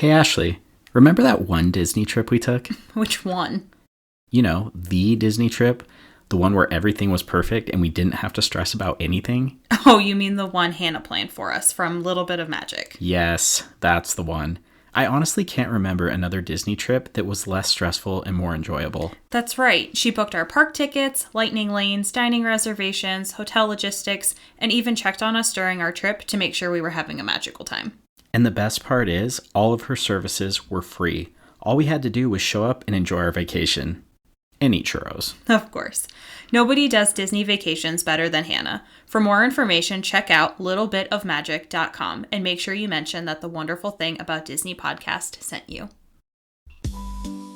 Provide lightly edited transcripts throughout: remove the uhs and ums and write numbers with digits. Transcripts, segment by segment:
Hey, Ashley, remember that one Disney trip we took? Which one? You know, the Disney trip. The one where everything was perfect and we didn't have to stress about anything. Oh, you mean the one Hannah planned for us from Little Bit of Magic. Yes, that's the one. I honestly can't remember another Disney trip that was less stressful and more enjoyable. That's right. She booked our park tickets, lightning lanes, dining reservations, hotel logistics, and even checked on us during our trip to make sure we were having a magical time. And the best part is, all of her services were free. All we had to do was show up and enjoy our vacation. And eat churros. Of course. Nobody does Disney vacations better than Hannah. For more information, check out littlebitofmagic.com and make sure you mention that the Wonderful Thing About Disney podcast sent you.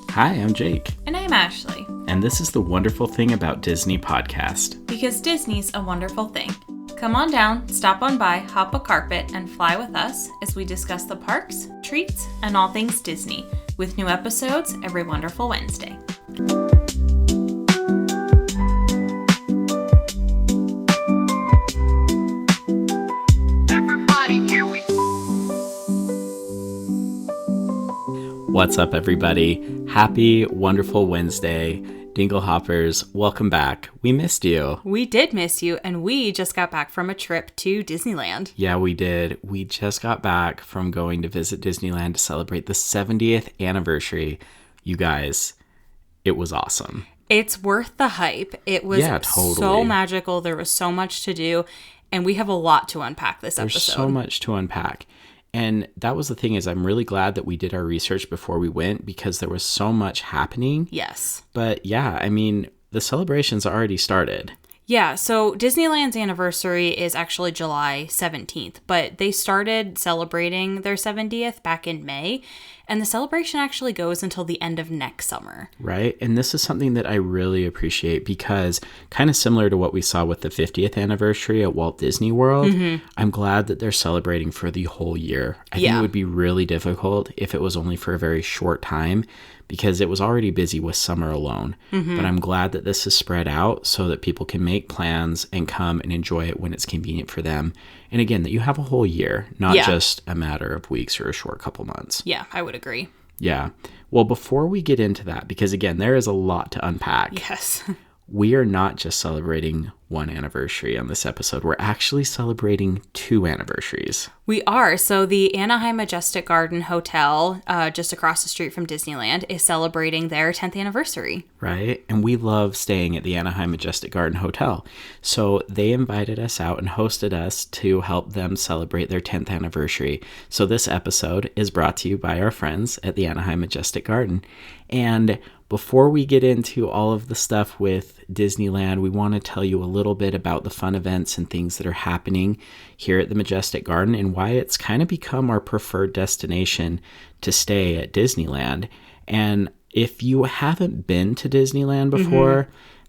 Hi, I'm Jake. And I'm Ashley. And this is the Wonderful Thing About Disney podcast. Because Disney's a wonderful thing. Come on down, stop on by, hop a carpet, and fly with us as we discuss the parks, treats, and all things Disney, with new episodes every wonderful Wednesday. What's up, everybody? Happy, wonderful Wednesday. Dingle Hoppers, welcome back. We missed you. We did miss you, and we just got back from a trip to Disneyland. Yeah, we did. We just got back from going to visit Disneyland to celebrate the 70th anniversary. You guys, it was awesome. It's worth the hype. It was totally. So magical. There was so much to do, and we have a lot to unpack this episode. There's so much to unpack. And that was the thing, is I'm really glad that we did our research before we went because there was so much happening. Yes. But yeah, I mean, the celebrations already started. Yeah, so Disneyland's anniversary is actually July 17th, but they started celebrating their 70th back in May, and the celebration actually goes until the end of next summer. Right, and this is something that I really appreciate because kind of similar to what we saw with the 50th anniversary at Walt Disney World, I'm glad that they're celebrating for the whole year. I think it would be really difficult if it was only for a very short time, because it was already busy with summer alone. But I'm glad that this is spread out so that people can make plans and come and enjoy it when it's convenient for them. And again, that you have a whole year, not just a matter of weeks or a short couple months. Yeah, I would agree. Yeah. Well, before we get into that, because again, there is a lot to unpack. Yes. We are not just celebrating one anniversary on this episode. We're actually celebrating two anniversaries. We are. So the Anaheim Majestic Garden Hotel, just across the street from Disneyland, is celebrating their 10th anniversary. Right? And we love staying at the Anaheim Majestic Garden Hotel. So they invited us out and hosted us to help them celebrate their 10th anniversary. So this episode is brought to you by our friends at the Anaheim Majestic Garden. And before we get into all of the stuff with Disneyland, we want to tell you a little bit about the fun events and things that are happening here at the Majestic Garden and why it's kind of become our preferred destination to stay at Disneyland. And if you haven't been to Disneyland before,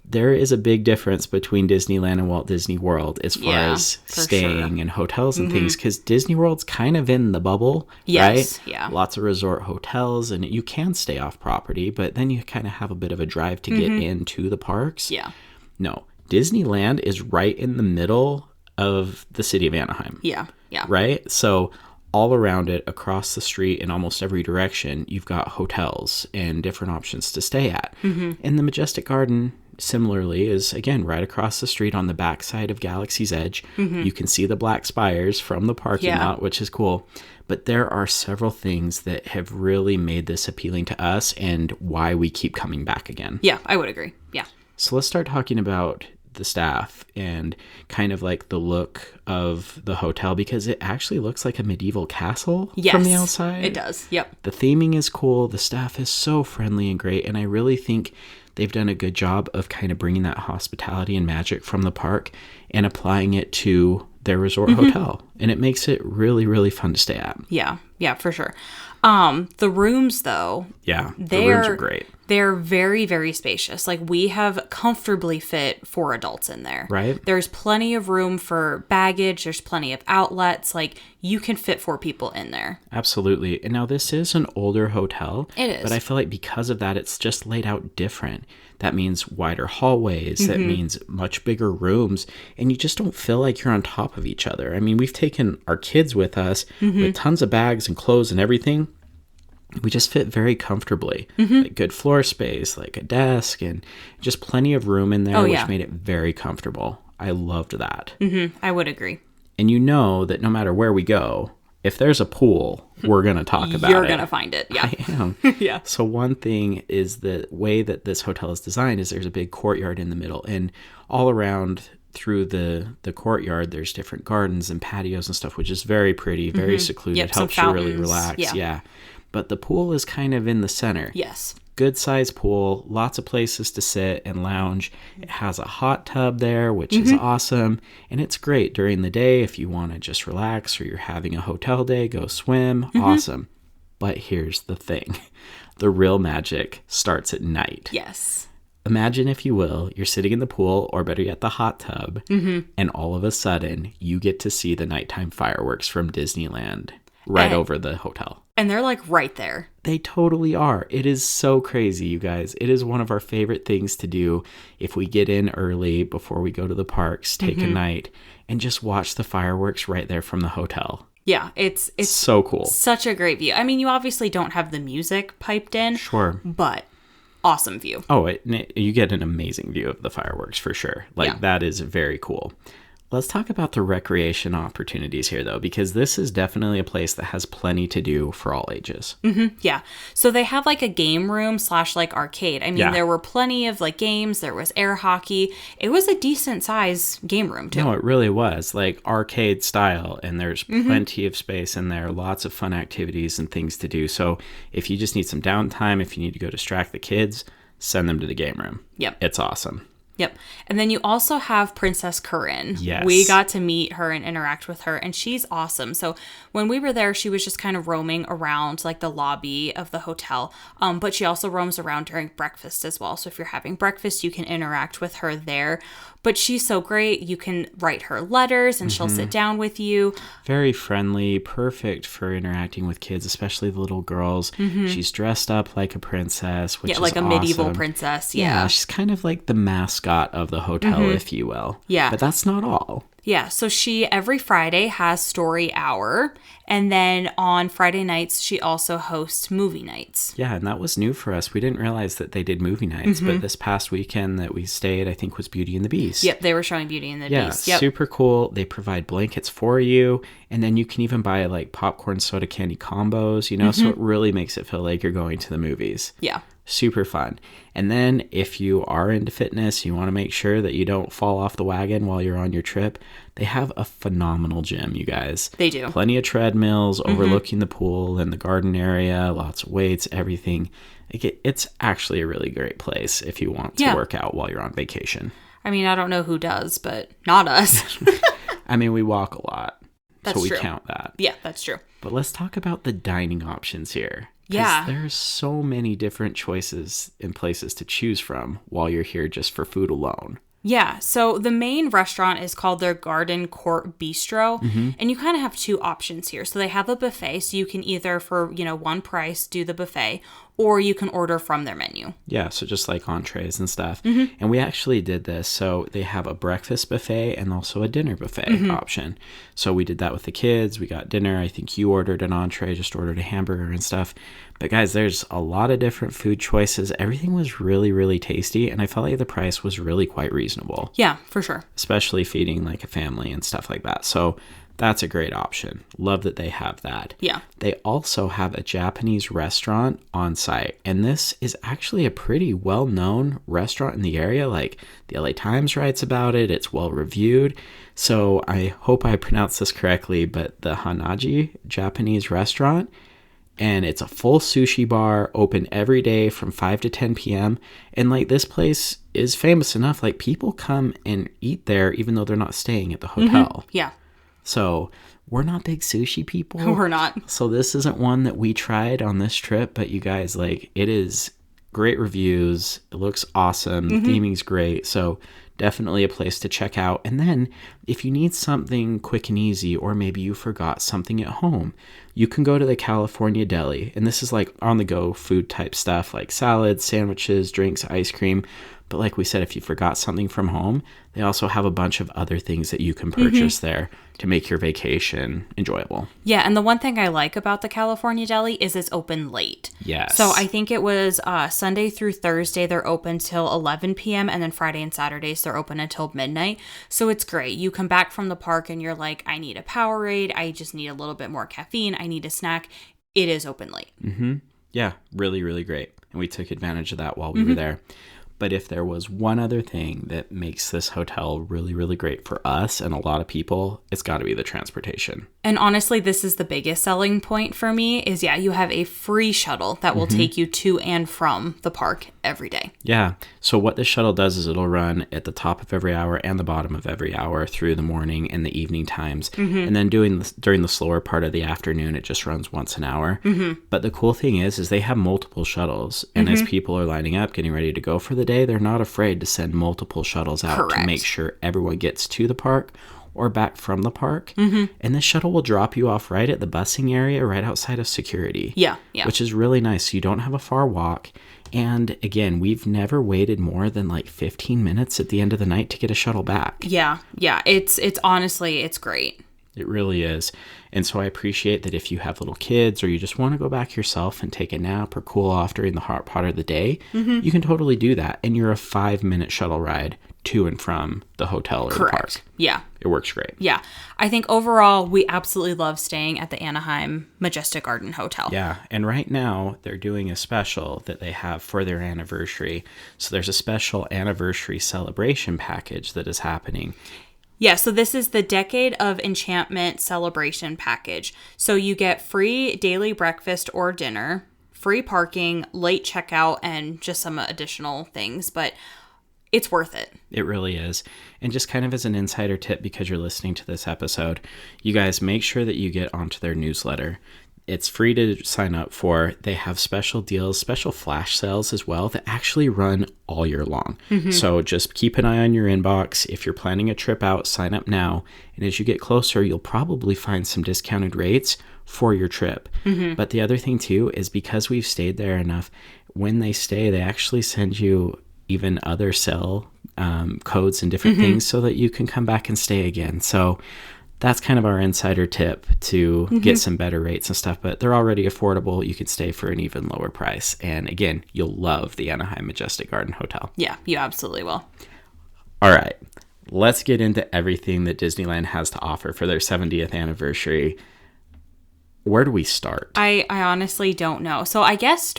there is a big difference between Disneyland and Walt Disney World as far as staying in hotels and things, because Disney World's kind of in the bubble, right? Yeah. Lots of resort hotels, and you can stay off property, but then you kind of have a bit of a drive to get into the parks. Yeah. No, Disneyland is right in the middle of the city of Anaheim. Yeah. Right? So all around it, across the street, in almost every direction, you've got hotels and different options to stay at. And the Majestic Garden, similarly, is again right across the street on the backside of Galaxy's Edge. You can see the black spires from the parking lot, which is cool. But there are several things that have really made this appealing to us and why we keep coming back again. Yeah, I would agree. Yeah. So let's start talking about the staff and kind of like the look of the hotel, because it actually looks like a medieval castle from the outside. It does. Yep. The theming is cool. The staff is so friendly and great. And I really think they've done a good job of kind of bringing that hospitality and magic from the park and applying it to their resort hotel. And it makes it really, really fun to stay at. Yeah, for sure. The rooms, though. Yeah, the rooms are great. They're very, very spacious. Like, we have comfortably fit 4 adults in there. Right. There's plenty of room for baggage. There's plenty of outlets. Like, you can fit 4 people in there. Absolutely. And now this is an older hotel. It is. But I feel like because of that, it's just laid out different. That means wider hallways. That means much bigger rooms. And you just don't feel like you're on top of each other. I mean, we've taken our kids with us with tons of bags and clothes and everything. we just fit very comfortably. Like good floor space, like a desk, and just plenty of room in there, which made it very comfortable. I loved that. I would agree. And you know that no matter where we go, if there's a pool, we're going to talk about it. You're going to find it. Yeah. I am. Yeah. So one thing is the way that this hotel is designed is there's a big courtyard in the middle, and all around through the courtyard, there's different gardens and patios and stuff, which is very pretty, very secluded. Yep, helps you really relax. Yeah. But the pool is kind of in the center. Yes. Good sized pool, lots of places to sit and lounge. It has a hot tub there, which is awesome. And it's great during the day if you want to just relax or you're having a hotel day, go swim. Awesome. But here's the thing. The real magic starts at night. Yes. Imagine, if you will, you're sitting in the pool, or better yet, the hot tub, and all of a sudden you get to see the nighttime fireworks from Disneyland right over the hotel. And they're like right there. They totally are. It is so crazy, you guys. It is one of our favorite things to do if we get in early before we go to the parks, take a night, and just watch the fireworks right there from the hotel. Yeah, it's so cool. Such a great view. I mean, you obviously don't have the music piped in. Sure. But awesome view. Oh, you get an amazing view of the fireworks for sure. That is very cool. Let's talk about the recreation opportunities here, though, because this is definitely a place that has plenty to do for all ages. Yeah. So they have like a game room / like arcade. I mean, there were plenty of like games. There was air hockey. It was a decent size game room, too. No, it really was like arcade style. And there's plenty of space in there, lots of fun activities and things to do. So if you just need some downtime, if you need to go distract the kids, send them to the game room. Yep. It's awesome. Yep. And then you also have Princess Corinne. Yes. We got to meet her and interact with her, and she's awesome. So when we were there, she was just kind of roaming around like the lobby of the hotel. But she also roams around during breakfast as well. So if you're having breakfast, you can interact with her there. But she's so great. You can write her letters and she'll sit down with you. Very friendly, perfect for interacting with kids, especially the little girls. She's dressed up like a princess, which is like a awesome. medieval princess. Yeah. She's kind of like the mascot of the hotel, if you will. Yeah. But that's not all. Yeah, so she every Friday has story hour, and then on Friday nights she also hosts movie nights. Yeah, and that was new for us. We didn't realize that they did movie nights, but this past weekend that we stayed, I think, was Beauty and the Beast. Yep, they were showing Beauty and the Beast. Yep. Super cool. They provide blankets for you, and then you can even buy like popcorn soda candy combos, so it really makes it feel like you're going to the movies. Yeah. Super fun. And then if you are into fitness, you want to make sure that you don't fall off the wagon while you're on your trip, they have a phenomenal gym, you guys. They do. Plenty of treadmills overlooking the pool and the garden area, lots of weights, everything. It's actually a really great place if you want to work out while you're on vacation. I mean, I don't know who does, but not us. I mean, we walk a lot. That's so true. We count that. Yeah, that's true. But let's talk about the dining options here. Yeah. There's so many different choices and places to choose from while you're here just for food alone. Yeah, so the main restaurant is called their Garden Court Bistro, and you kind of have two options here. So they have a buffet, so you can either for, one price do the buffet, or you can order from their menu. Yeah, so just like entrees and stuff. And we actually did this. So they have a breakfast buffet and also a dinner buffet option. So we did that with the kids. We got dinner. I think you ordered an entree, just ordered a hamburger and stuff. But guys, there's a lot of different food choices. Everything was really, really tasty. And I felt like the price was really quite reasonable. Yeah, for sure. Especially feeding like a family and stuff like that. So that's a great option. Love that they have that. Yeah. They also have a Japanese restaurant on site. And this is actually a pretty well-known restaurant in the area. Like the LA Times writes about it. It's well-reviewed. So I hope I pronounced this correctly, but the Hanaji Japanese restaurant, and it's a full sushi bar open every day from 5 to 10 p.m. And like this place is famous enough. Like people come and eat there even though they're not staying at the hotel. Yeah. So we're not big sushi people. We're not. So this isn't one that we tried on this trip, but you guys, like, it is great reviews. It looks awesome. The theming's great. So definitely a place to check out. And then if you need something quick and easy, or maybe you forgot something at home, you can go to the California Deli. And this is like on the go food type stuff like salads, sandwiches, drinks, ice cream. But like we said, if you forgot something from home, they also have a bunch of other things that you can purchase there to make your vacation enjoyable. Yeah, and the one thing I like about the California Deli is it's open late. Yes. So I think it was Sunday through Thursday, they're open till 11 p.m. And then Friday and Saturdays, they're open until midnight. So it's great. You come back from the park and you're like, I need a Powerade. I just need a little bit more caffeine. I need a snack. It is open late. Yeah, really, really great. And we took advantage of that while we were there. But if there was one other thing that makes this hotel really, really great for us and a lot of people, it's got to be the transportation. And honestly, this is the biggest selling point for me is, you have a free shuttle that will take you to and from the park every day. Yeah. So what this shuttle does is it'll run at the top of every hour and the bottom of every hour through the morning and the evening times. And then during the slower part of the afternoon, it just runs once an hour. But the cool thing is they have multiple shuttles. And as people are lining up, getting ready to go for the day, they're not afraid to send multiple shuttles out to make sure everyone gets to the park or back from the park. And this shuttle will drop you off right at the busing area right outside of security. Yeah. Which is really nice. So you don't have a far walk. And again, we've never waited more than like 15 minutes at the end of the night to get a shuttle back. Yeah. It's honestly, it's great. It really is. And so I appreciate that if you have little kids or you just want to go back yourself and take a nap or cool off during the hot part of the day, you can totally do that. And you're a 5-minute shuttle ride to and from the hotel or the park. Yeah. It works great. Yeah. I think overall, we absolutely love staying at the Anaheim Majestic Garden Hotel. Yeah. And right now, they're doing a special that they have for their anniversary. So there's a special anniversary celebration package that is happening. Yeah, so this is the Decade of Enchantment Celebration Package. So you get free daily breakfast or dinner, free parking, late checkout, and just some additional things. But it's worth it. It really is. And just kind of as an insider tip, because you're listening to this episode, you guys make sure that you get onto their newsletter. It's free to sign up for. They have special deals, special flash sales as well that actually run all year long. So just keep an eye on your inbox. If you're planning a trip out, sign up now. And as you get closer, you'll probably find some discounted rates for your trip. But the other thing too is because we've stayed there enough, when they stay, they actually send you even other sale codes and different things so that you can come back and stay again. So that's kind of our insider tip to get some better rates and stuff, but they're already affordable. You can stay for an even lower price. And again, you'll love the Anaheim Majestic Garden Hotel. Yeah, you absolutely will. All right, let's get into everything that Disneyland has to offer for their 70th anniversary. Where do we start? I honestly don't know. So I guess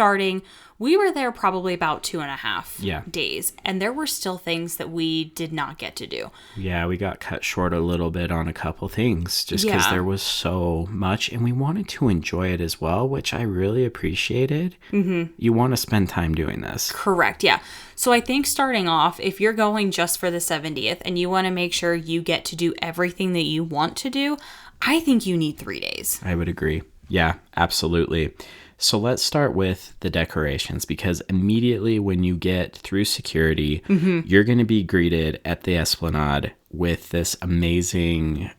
we were there probably about 2.5 days, and there were still things that we did not get to do. Yeah, we got cut short a little bit on a couple things just because there was so much, and we wanted to enjoy it as well, which I really appreciated. You want to spend time doing this. Correct, yeah. So I think starting off, if you're going just for the 70th and you want to make sure you get to do everything that you want to do, I think you need 3 days. I would agree. Yeah, absolutely. So let's start with the decorations, because immediately when you get through security, you're going to be greeted at the Esplanade with this amazing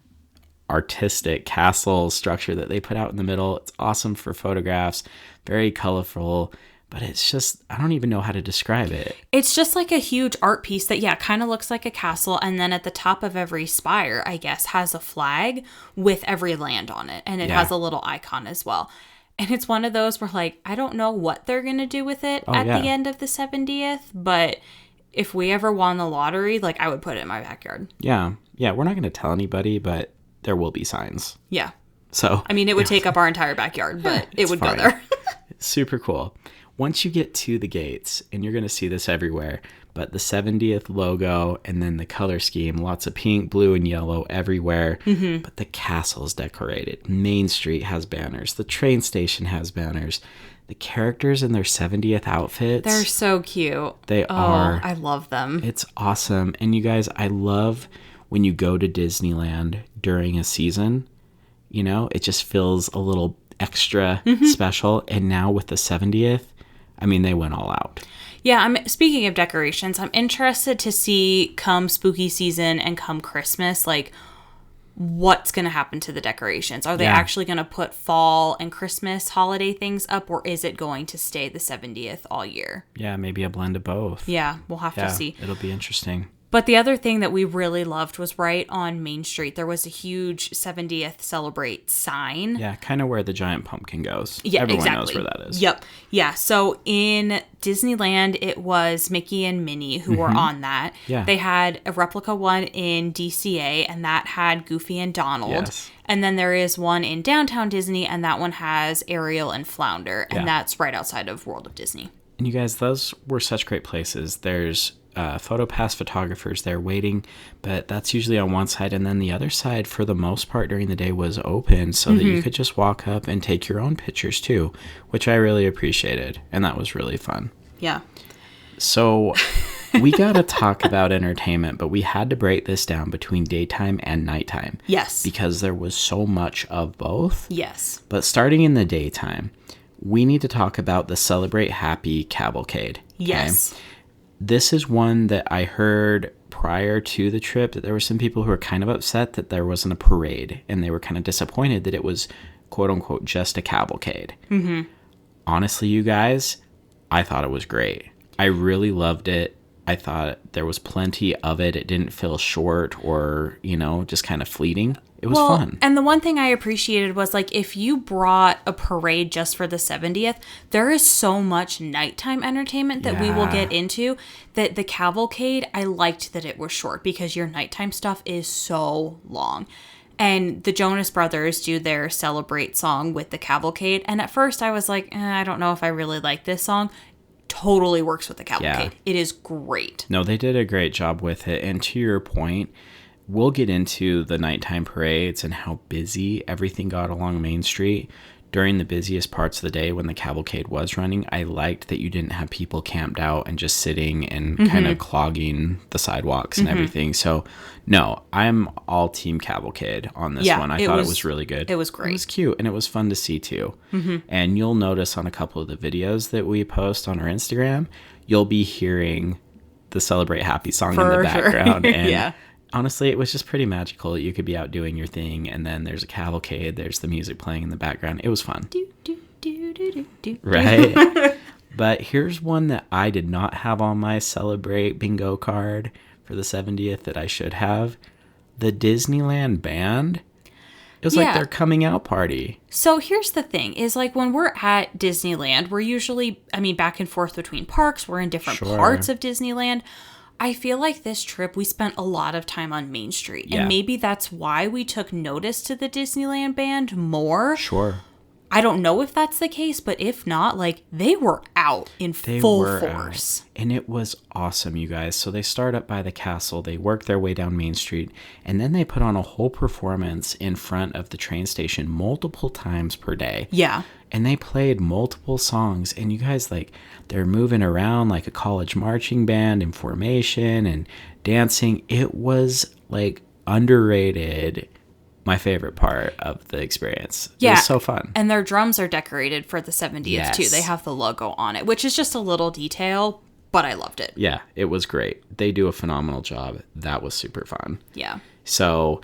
artistic castle structure that they put out in the middle. It's awesome for photographs, very colorful, but it's just, I don't even know how to describe it. It's just like a huge art piece that, kind of looks like a castle. And then at the top of every spire, I guess, has a flag with every land on it. And it has a little icon as well. And it's one of those where, like, I don't know what they're going to do with it the end of the 70th. But if we ever won the lottery, like, I would put it in my backyard. Yeah. Yeah, we're not going to tell anybody, but there will be signs. Yeah. So, I mean, it would take up our entire backyard, but it would go there. Super cool. Once you get to the gates, and you're going to see this everywhere, but the 70th logo and then the color scheme, lots of pink, blue, and yellow everywhere. But the castle's decorated. Main Street has banners. The train station has banners. The characters in their 70th outfits. They're so cute. They are. I love them. It's awesome. And you guys, I love when you go to Disneyland during a season. You know, it just feels a little extra special. And now with the 70th, I mean, they went all out. Yeah, speaking of decorations, I'm interested to see come spooky season and come Christmas, like, what's going to happen to the decorations. Are they actually going to put fall and Christmas holiday things up, or is it going to stay the 70th all year? Yeah, maybe a blend of both. Yeah, we'll have to see. It'll be interesting. But the other thing that we really loved was right on Main Street. There was a huge 70th Celebrate sign. Yeah, kind of where the giant pumpkin goes. Yeah, Everyone exactly. knows where that is. Yep. Yeah, so in Disneyland, it was Mickey and Minnie who were on that. Yeah. They had a replica one in DCA, and that had Goofy and Donald. Yes. And then there is one in Downtown Disney, and that one has Ariel and Flounder, and that's right outside of World of Disney. And you guys, those were such great places. There's PhotoPass photographers there waiting, but that's usually on one side, and then the other side for the most part during the day was open so that you could just walk up and take your own pictures too, which I really appreciated, and that was really fun. Yeah. So we got to talk about entertainment, but we had to break this down between daytime and nighttime. Yes. Because there was so much of both. Yes. But starting in the daytime, we need to talk about the Celebrate Happy Cavalcade. Yes. This is one that I heard prior to the trip that there were some people who were kind of upset that there wasn't a parade, and they were kind of disappointed that it was quote unquote just a cavalcade. Mm-hmm. Honestly, you guys, I thought it was great. I really loved it. I thought there was plenty of it. It didn't feel short or, just kind of fleeting. It was fun. And the one thing I appreciated was, like, if you brought a parade just for the 70th, there is so much nighttime entertainment that we will get into that the cavalcade, I liked that it was short because your nighttime stuff is so long. And the Jonas Brothers do their Celebrate song with the cavalcade. And at first I was like, I don't know if I really like this song. Totally works with the cavalcade. It is great. No, they did a great job with it. And to your point, we'll get into the nighttime parades and how busy everything got along Main Street. During the busiest parts of the day when the cavalcade was running, I liked that you didn't have people camped out and just sitting and kind of clogging the sidewalks and everything. So, no, I'm all team cavalcade on this one. I thought it was really good. It was great. It was cute, and it was fun to see, too. And you'll notice on a couple of the videos that we post on our Instagram, you'll be hearing the Celebrate Happy song in the background. And honestly, it was just pretty magical. You could be out doing your thing, and then there's a cavalcade. There's the music playing in the background. It was fun. Right? But here's one that I did not have on my Celebrate bingo card for the 70th that I should have. The Disneyland band. It was like their coming out party. So here's the thing, is like when we're at Disneyland, we're usually, back and forth between parks. We're in different parts of Disneyland. I feel like this trip, we spent a lot of time on Main Street. And maybe that's why we took notice to the Disneyland band more. Sure. I don't know if that's the case, but if not, like, they were out in full force. And it was awesome, you guys. So they start up by the castle, they work their way down Main Street, and then they put on a whole performance in front of the train station multiple times per day. Yeah. And they played multiple songs, and you guys, like, they're moving around like a college marching band in formation and dancing. It was, like, underrated. My favorite part of the experience. Yeah. It was so fun. And their drums are decorated for the 70th too. They have the logo on it, which is just a little detail, but I loved it. Yeah, it was great. They do a phenomenal job. That was super fun. Yeah. So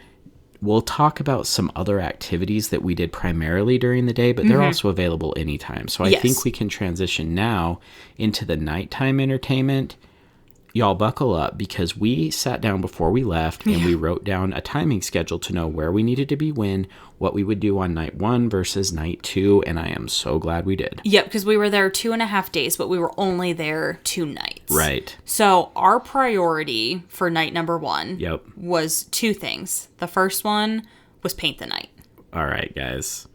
we'll talk about some other activities that we did primarily during the day, but they're also available anytime. So I think we can transition now into the nighttime entertainment. Y'all buckle up, because we sat down before we left and we wrote down a timing schedule to know where we needed to be when, what we would do on night 1 versus night 2, and I am so glad we did. Yep, because we were there 2.5 days, but we were only there 2 nights. Right. So our priority for night number 1 was 2 things. The first one was paint the night. All right, guys.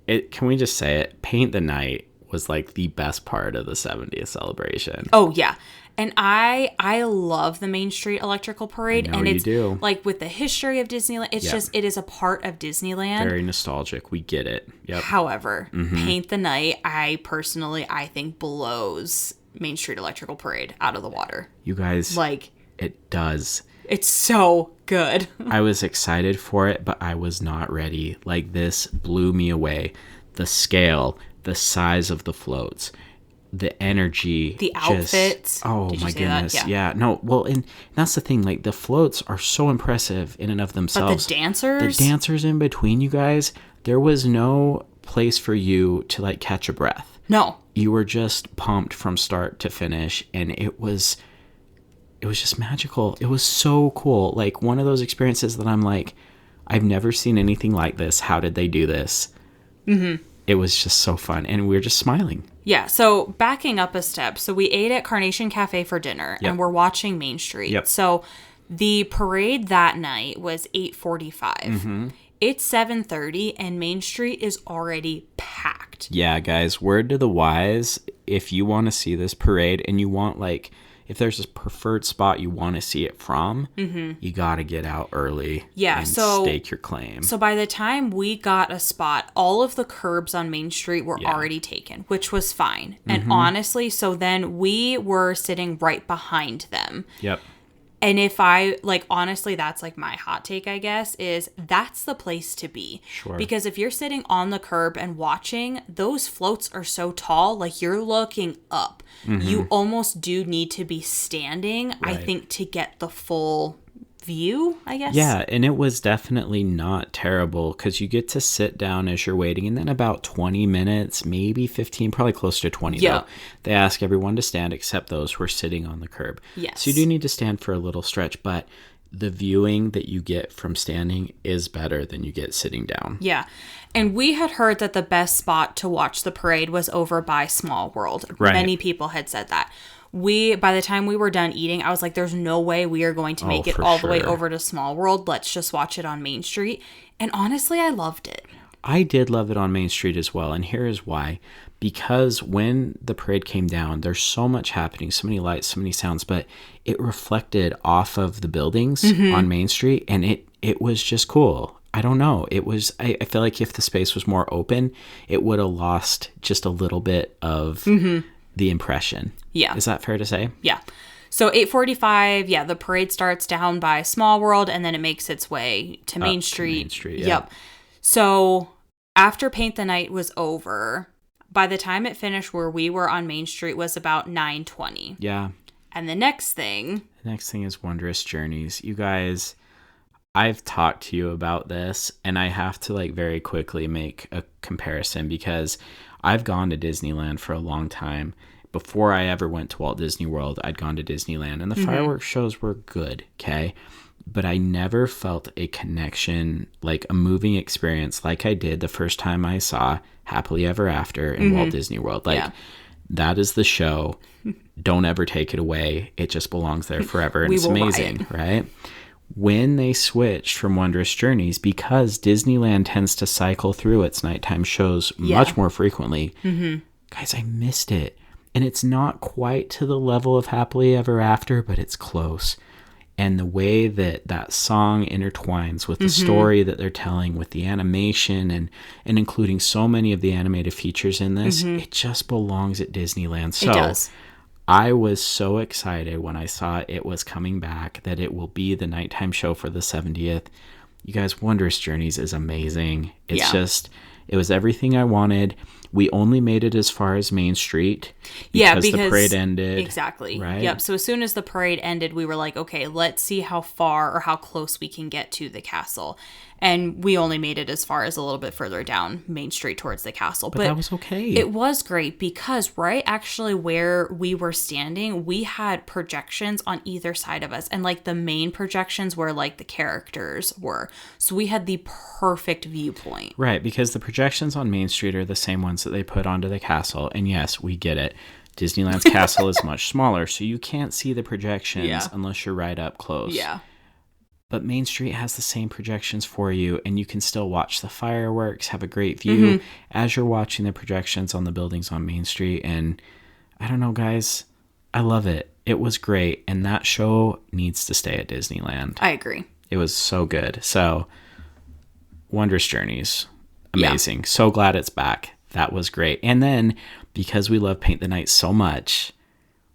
Can we just say it? Paint the night was like the best part of the 70th celebration. Oh, yeah. And I love the Main Street Electrical Parade. I know and it's you do. Like with the history of Disneyland, it's just, it is a part of Disneyland. Very nostalgic. We get it. Yep. However, Paint the Night, I think blows Main Street Electrical Parade out of the water. You guys, like, it does. It's so good. I was excited for it, but I was not ready. Like, this blew me away. The scale, the size of the floats. the energy, the outfits. Oh Did you my say that? goodness. Yeah. No, well, and that's the thing. Like, the floats are so impressive in and of themselves. But the dancers in between, you guys, there was no place for you to like catch a breath. No. You were just pumped from start to finish, and it was just magical. It was so cool. Like, one of those experiences that I'm like, I've never seen anything like this. How did they do this? Mm-hmm. It was just so fun, and we were just smiling. Yeah, so backing up a step. So we ate at Carnation Cafe for dinner, and we're watching Main Street. Yep. So the parade that night was 8:45. Mm-hmm. It's 7:30, and Main Street is already packed. Yeah, guys, word to the wise, if you want to see this parade and you want, like, if there's a preferred spot you want to see it from, you got to get out early and stake your claim. So by the time we got a spot, all of the curbs on Main Street were already taken, which was fine. And honestly, so then we were sitting right behind them. Yep. And honestly, that's like my hot take, I guess, is that's the place to be. Sure. Because if you're sitting on the curb and watching, those floats are so tall, like you're looking up. Mm-hmm. You almost do need to be standing, I think, to get the full view, I guess. Yeah, and it was definitely not terrible because you get to sit down as you're waiting, and then about 20 minutes, maybe 15, probably close to 20 though, they ask everyone to stand except those who are sitting on the curb. Yes. So you do need to stand for a little stretch, but the viewing that you get from standing is better than you get sitting down. Yeah. And we had heard that the best spot to watch the parade was over by Small World. Right. Many people had said that. By the time we were done eating, I was like, there's no way we are going to make it all the way over to Small World. Let's just watch it on Main Street. And honestly, I loved it. I did love it on Main Street as well. And here is why. Because when the parade came down, there's so much happening, so many lights, so many sounds, but it reflected off of the buildings on Main Street, and it was just cool. I don't know. It was, I feel like if the space was more open, it would have lost just a little bit of the impression. Yeah. Is that fair to say? Yeah. So 8:45, the parade starts down by Small World, and then it makes its way to Main Street. Main Street, Yep. So after Paint the Night was over, by the time it finished where we were on Main Street was about 9:20. Yeah. And the next thing is Wondrous Journeys. You guys, I've talked to you about this, and I have to like very quickly make a comparison because I've gone to Disneyland for a long time. Before I ever went to Walt Disney World, I'd gone to Disneyland, and the fireworks shows were good, okay? But I never felt a connection, like a moving experience like I did the first time I saw Happily Ever After in Walt Disney World. Like, that is the show. Don't ever take it away. It just belongs there forever, and it's amazing, right? When they switched from Wondrous Journeys, because Disneyland tends to cycle through its nighttime shows much more frequently, guys, I missed it. And it's not quite to the level of Happily Ever After, but it's close. And the way that that song intertwines with the story that they're telling, with the animation and including so many of the animated features in this, it just belongs at Disneyland. So it does. I was so excited when I saw it was coming back, that it will be the nighttime show for the 70th. You guys, Wondrous Journeys is amazing. It's just, it was everything I wanted. We only made it as far as Main Street because the parade ended. Exactly. Right? Yep. So as soon as the parade ended, we were like, okay, let's see how far or how close we can get to the castle. And we only made it as far as a little bit further down Main Street towards the castle. But that was okay. It was great because right actually where we were standing, we had projections on either side of us. And like the main projections where like the characters were. So we had the perfect viewpoint. Right, because the projections on Main Street are the same ones that they put onto the castle. And yes, we get it. Disneyland's castle is much smaller, so you can't see the projections unless you're right up close. Yeah. But Main Street has the same projections for you, and you can still watch the fireworks, have a great view as you're watching the projections on the buildings on Main Street. And I don't know, guys, I love it. It was great, and that show needs to stay at Disneyland. I agree. It was so good. So, Wondrous Journeys, amazing. So glad it's back. That was great. And then, because we love Paint the Night so much,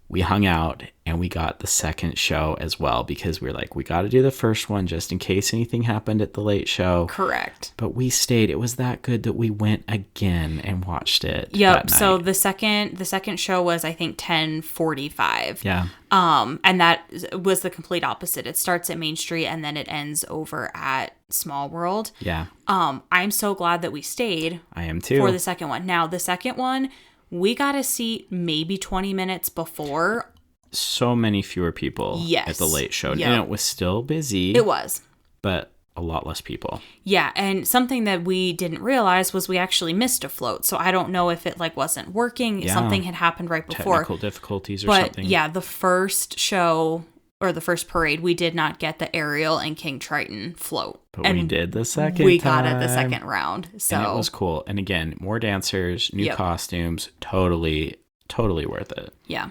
we hung out and we got the second show as well because we were like, we got to do the first one just in case anything happened at the late show. Correct. But we stayed. It was that good that we went again and watched it. Yep. So the second show was, I think, 10:45. Yeah. And that was the complete opposite. It starts at Main Street and then it ends over at Small World. Yeah. I'm so glad that we stayed. I am too. For the second one. Now, the second one, we got a seat maybe 20 minutes before. So many fewer people at the late show. Yep. And it was still busy. It was. But a lot less people. Yeah, and something that we didn't realize was we actually missed a float. So I don't know if it wasn't working. Yeah. Something had happened right before. Technical difficulties or something. But yeah, the first show or the first parade, we did not get the Ariel and King Triton float. But we did the second We time. got it the second round. So And it was cool. And again, more dancers, new costumes, totally worth it. Yeah.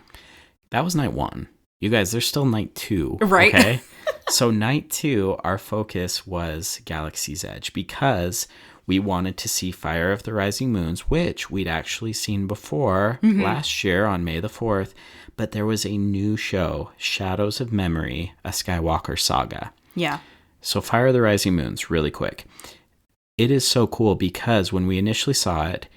That was night 1. You guys, there's still night 2. Right. Okay. So night 2, our focus was Galaxy's Edge because we wanted to see Fire of the Rising Moons, which we'd actually seen before last year on May the 4th. But there was a new show, Shadows of Memory, a Skywalker saga. Yeah. So Fire of the Rising Moons, really quick. It is so cool because when we initially saw it,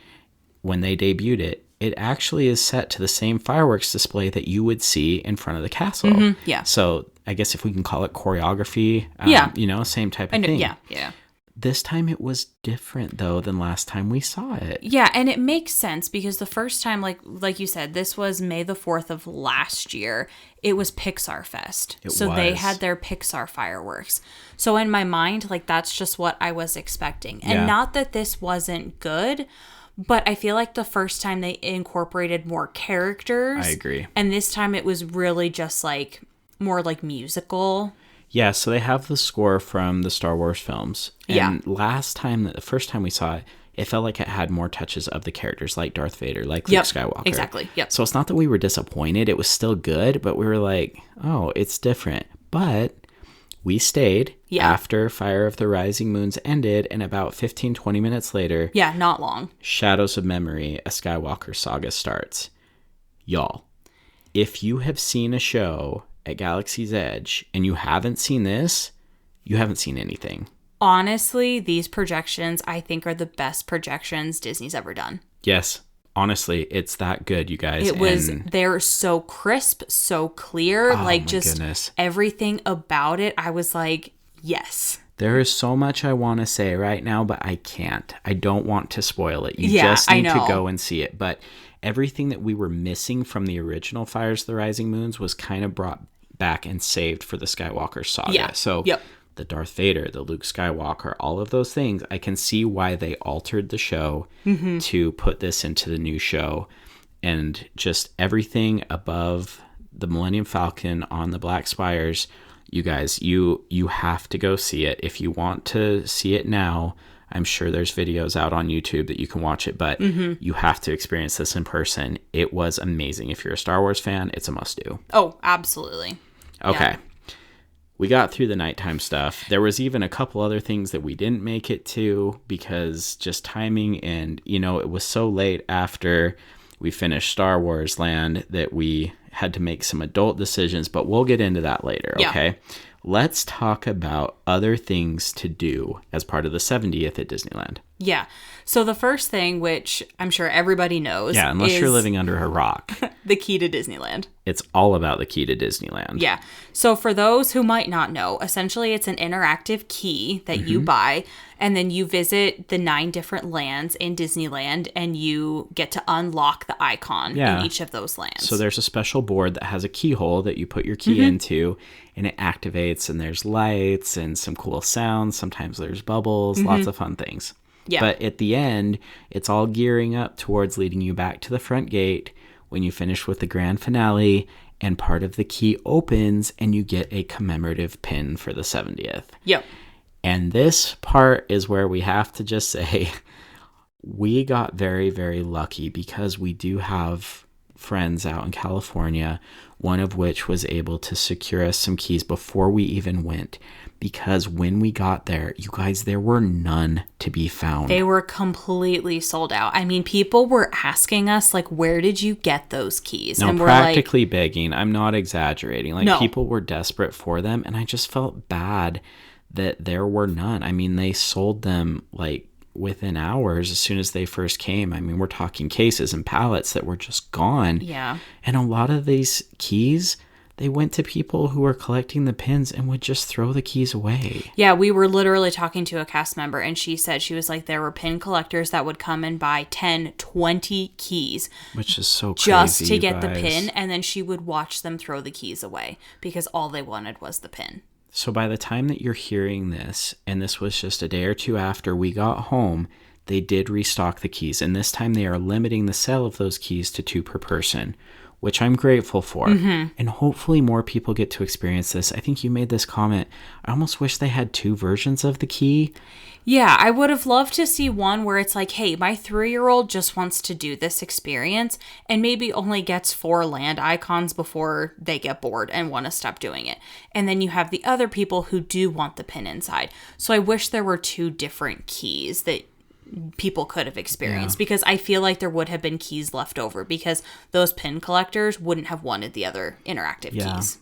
when they debuted it, it actually is set to the same fireworks display that you would see in front of the castle. Mm-hmm. Yeah. So I guess if we can call it choreography, same type of thing. Yeah. This time it was different, though, than last time we saw it. Yeah, and it makes sense because the first time, like you said, this was May the 4th of last year. It was Pixar Fest. They had their Pixar fireworks. So in my mind, that's just what I was expecting. And not that this wasn't good, but I feel like the first time they incorporated more characters. I agree. And this time it was really just more musical. Yeah, so they have the score from the Star Wars films. And the first time we saw it, it felt like it had more touches of the characters, like Darth Vader, like Luke Skywalker. Exactly. Yep. So it's not that we were disappointed. It was still good, but we were like, oh, it's different. But we stayed after Fire of the Rising Moons ended, and about 15, 20 minutes later... Yeah, not long. Shadows of Memory, a Skywalker saga starts. Y'all, if you have seen a show at Galaxy's Edge and you haven't seen this, you haven't seen anything. Honestly, these projections I think are the best projections Disney's ever done. Yes. Honestly, it's that good, you guys. They're so crisp, so clear. Oh, my goodness. Everything about it, I was like, yes. There is so much I want to say right now, but I can't. I don't want to spoil it. You just need to go and see it. But everything that we were missing from the original Fires of the Rising Moons was kind of brought back and saved for the Skywalker saga. Yeah. So the Darth Vader, the Luke Skywalker, all of those things, I can see why they altered the show to put this into the new show. And just everything above the Millennium Falcon on the Black Spires, you guys, you have to go see it. If you want to see it now, I'm sure there's videos out on YouTube that you can watch it, but you have to experience this in person. It was amazing. If you're a Star Wars fan, it's a must-do. Oh, absolutely. Okay. Yeah. We got through the nighttime stuff. There was even a couple other things that we didn't make it to because just timing and, it was so late after we finished Star Wars Land that we had to make some adult decisions, but we'll get into that later, okay? Let's talk about other things to do as part of the 70th at Disneyland. Yeah. So the first thing, which I'm sure everybody knows, yeah, unless you're living under a rock. The key to Disneyland. It's all about the key to Disneyland. Yeah. So for those who might not know, essentially it's an interactive key that you buy, and then you visit the 9 different lands in Disneyland, and you get to unlock the icon in each of those lands. So there's a special board that has a keyhole that you put your key into, and it activates, and there's lights and some cool sounds. Sometimes there's bubbles, lots of fun things. Yeah. But at the end, it's all gearing up towards leading you back to the front gate when you finish with the grand finale, and part of the key opens and you get a commemorative pin for the 70th. Yep. And this part is where we have to just say we got very, very lucky because we do have friends out in California, one of which was able to secure us some keys before we even went. Because when we got there, you guys, there were none to be found. They were completely sold out. I mean, people were asking us, like, where did you get those keys? No, and we're practically begging. I'm not exaggerating. Like, No. people were desperate for them, and I just felt bad that there were none. I mean, they sold them, like, within hours as soon as they first came. I mean, we're talking cases and pallets that were just gone. Yeah. And a lot of these keys, they went to people who were collecting the pins and would just throw the keys away. Yeah, we were literally talking to a cast member, and she said, she was like, there were pin collectors that would come and buy 10, 20 keys. Which is so crazy, just to get guys. the pin, and then she would watch them throw the keys away because all they wanted was the pin. So by the time that you're hearing this, and this was just a day or two after we got home, they did restock the keys. And this time they are limiting the sale of those keys to 2 per person, which I'm grateful for. Mm-hmm. And hopefully more people get to experience this. I think you made this comment. I almost wish they had 2 versions of the key. Yeah, I would have loved to see one where it's like, hey, my 3-year-old just wants to do this experience and maybe only gets 4 land icons before they get bored and want to stop doing it. And then you have the other people who do want the pin inside. So I wish there were 2 different keys that people could have experienced, because I feel like there would have been keys left over because those pin collectors wouldn't have wanted the other interactive keys.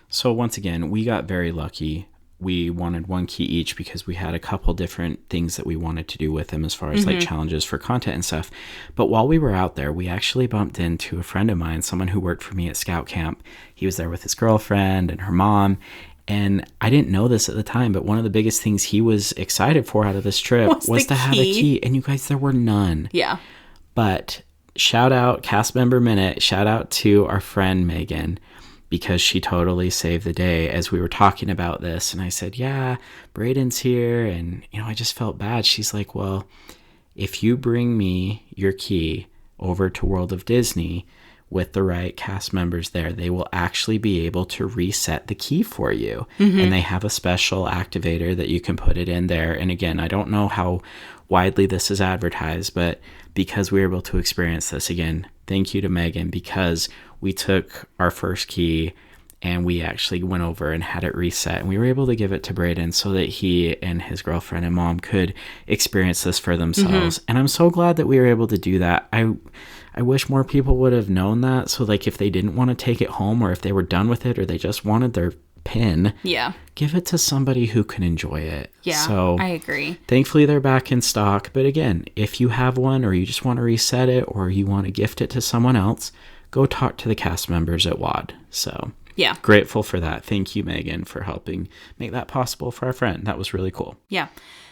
So once again, we got very lucky. We wanted 1 key each because we had a couple different things that we wanted to do with them as far as like challenges for content and stuff. But while we were out there, we actually bumped into a friend of mine, someone who worked for me at Scout Camp. He was there with his girlfriend and her mom. And I didn't know this at the time, but one of the biggest things he was excited for out of this trip was to have a key. And you guys, there were none. Yeah. But shout out, cast member minute, shout out to our friend Megan, because she totally saved the day as we were talking about this. And I said, yeah, Braden's here. And, you know, I just felt bad. She's like, well, if you bring me your key over to World of Disney with the right cast members there, they will actually be able to reset the key for you. And they have a special activator that you can put it in there. And again, I don't know how widely this is advertised, but because we were able to experience this, again, thank you to Megan, because we took our first key and we actually went over and had it reset, and we were able to give it to Braden so that he and his girlfriend and mom could experience this for themselves. And I'm so glad that we were able to do that. I wish more people would have known that. So like if they didn't want to take it home, or if they were done with it, or they just wanted their pin, give it to somebody who can enjoy it. So I agree. Thankfully they're back in stock. But again, if you have one, or you just want to reset it, or you want to gift it to someone else, go talk to the cast members at WAD. So grateful for that. Thank you, Megan, for helping make that possible for our friend. That was really cool. Yeah.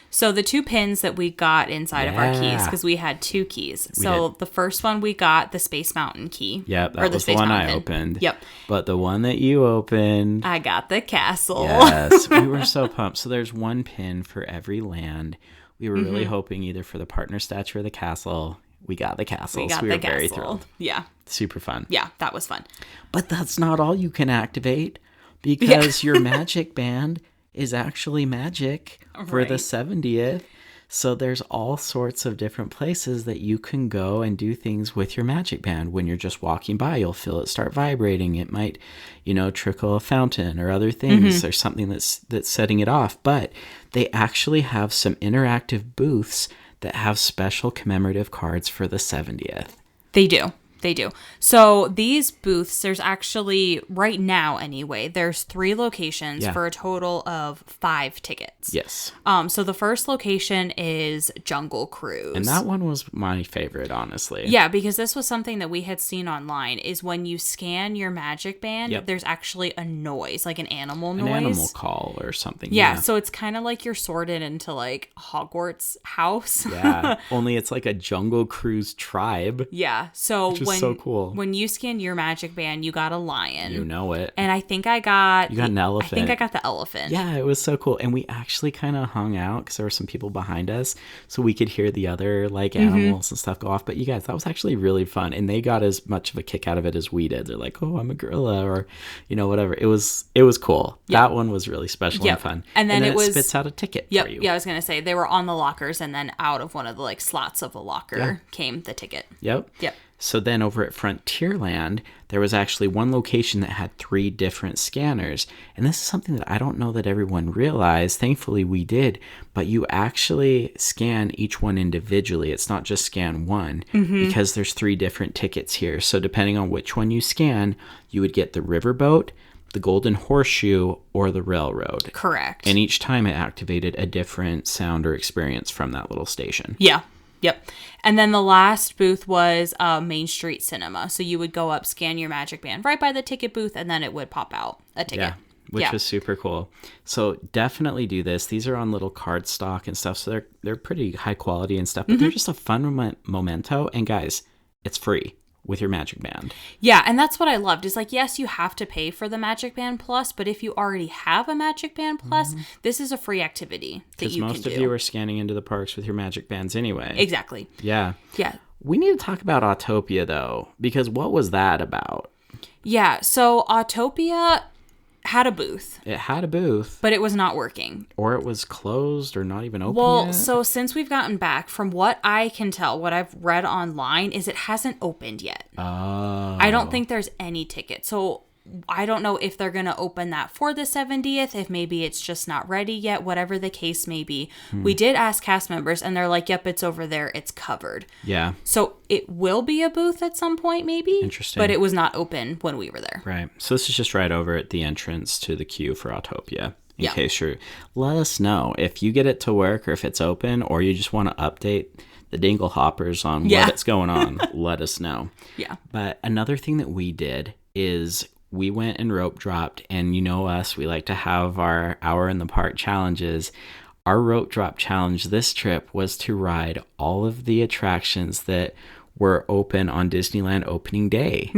So the 2 pins that we got inside of our keys, because we had 2 keys. So the first one we got, the Space Mountain key. Yep, that was the one I opened. Yep. But the one that you opened, I got the castle. Yes, we were so pumped. So there's 1 pin for every land. We were really hoping either for the partner statue or the castle. We got the castle. We were very thrilled. Yeah. Super fun. Yeah, that was fun. But that's not all you can activate, because your magic band is actually magic for the 70th. So there's all sorts of different places that you can go and do things with your magic band. When you're just walking by, you'll feel it start vibrating. It might, you know, trickle a fountain or other things. There's something that's setting it off. But they actually have some interactive booths that have special commemorative cards for the 70th. They do. They do. So these booths, there's actually, right now anyway, there's 3 locations for a total of 5 tickets. Yes. So the first location is Jungle Cruise. And that one was my favorite, honestly. Yeah, because this was something that we had seen online, is when you scan your magic band, there's actually a noise, like an animal noise. An animal call or something. Yeah, so it's kind of like you're sorted into like Hogwarts house. Yeah, only it's like a Jungle Cruise tribe. Yeah, so which is so cool. When you scanned your magic band, you got a lion. You know it. And I think I got... You got an elephant. I think I got the elephant. Yeah, it was so cool. And we actually kind of hung out because there were some people behind us, so we could hear the other like animals and stuff go off. But you guys, that was actually really fun. And they got as much of a kick out of it as we did. They're like, oh, I'm a gorilla, or, you know, whatever. It was cool. Yep. That one was really special and fun. And then it spits out a ticket for you. Yeah, I was going to say, they were on the lockers, and then out of one of the like slots of the locker came the ticket. Yep. So then over at Frontierland, there was actually one location that had 3 different scanners. And this is something that I don't know that everyone realized. Thankfully, we did. But you actually scan each one individually. It's not just scan one because there's 3 different tickets here. So depending on which one you scan, you would get the riverboat, the Golden Horseshoe, or the railroad. Correct. And each time it activated a different sound or experience from that little station. Yeah. Yep. And then the last booth was Main Street Cinema. So you would go up, scan your Magic Band right by the ticket booth, and then it would pop out a ticket. Yeah, which was super cool. So definitely do this. These are on little card stock and stuff, so they're pretty high quality and stuff, but they're just a fun memento. And guys, it's free with your Magic Band. Yeah, and that's what I loved. Is like, yes, you have to pay for the Magic Band Plus, but if you already have a Magic Band Plus, this is a free activity that you can do. Because most of you are scanning into the parks with your Magic Bands anyway. Exactly. Yeah. Yeah. We need to talk about Autopia, though, because what was that about? Yeah, so Autopia had a booth. It had a booth. But it was not working. Or it was closed or not even open yet. So since we've gotten back, from what I can tell, what I've read online is it hasn't opened yet. Oh. I don't think there's any tickets. So I don't know if they're going to open that for the 70th, if maybe it's just not ready yet, whatever the case may be. We did ask cast members and they're like, yep, it's over there. It's covered. Yeah. So it will be a booth at some point, maybe. Interesting. But it was not open when we were there. Right. So this is just right over at the entrance to the queue for Autopia. In Yeah. case you're, let us know if you get it to work or if it's open or you just want to update the dingle hoppers on what's going on. Let us know. Yeah. But another thing that we did is we went and rope dropped, and you know us, we like to have our hour in the park challenges. Our rope drop challenge this trip was to ride all of the attractions that were open on Disneyland opening day.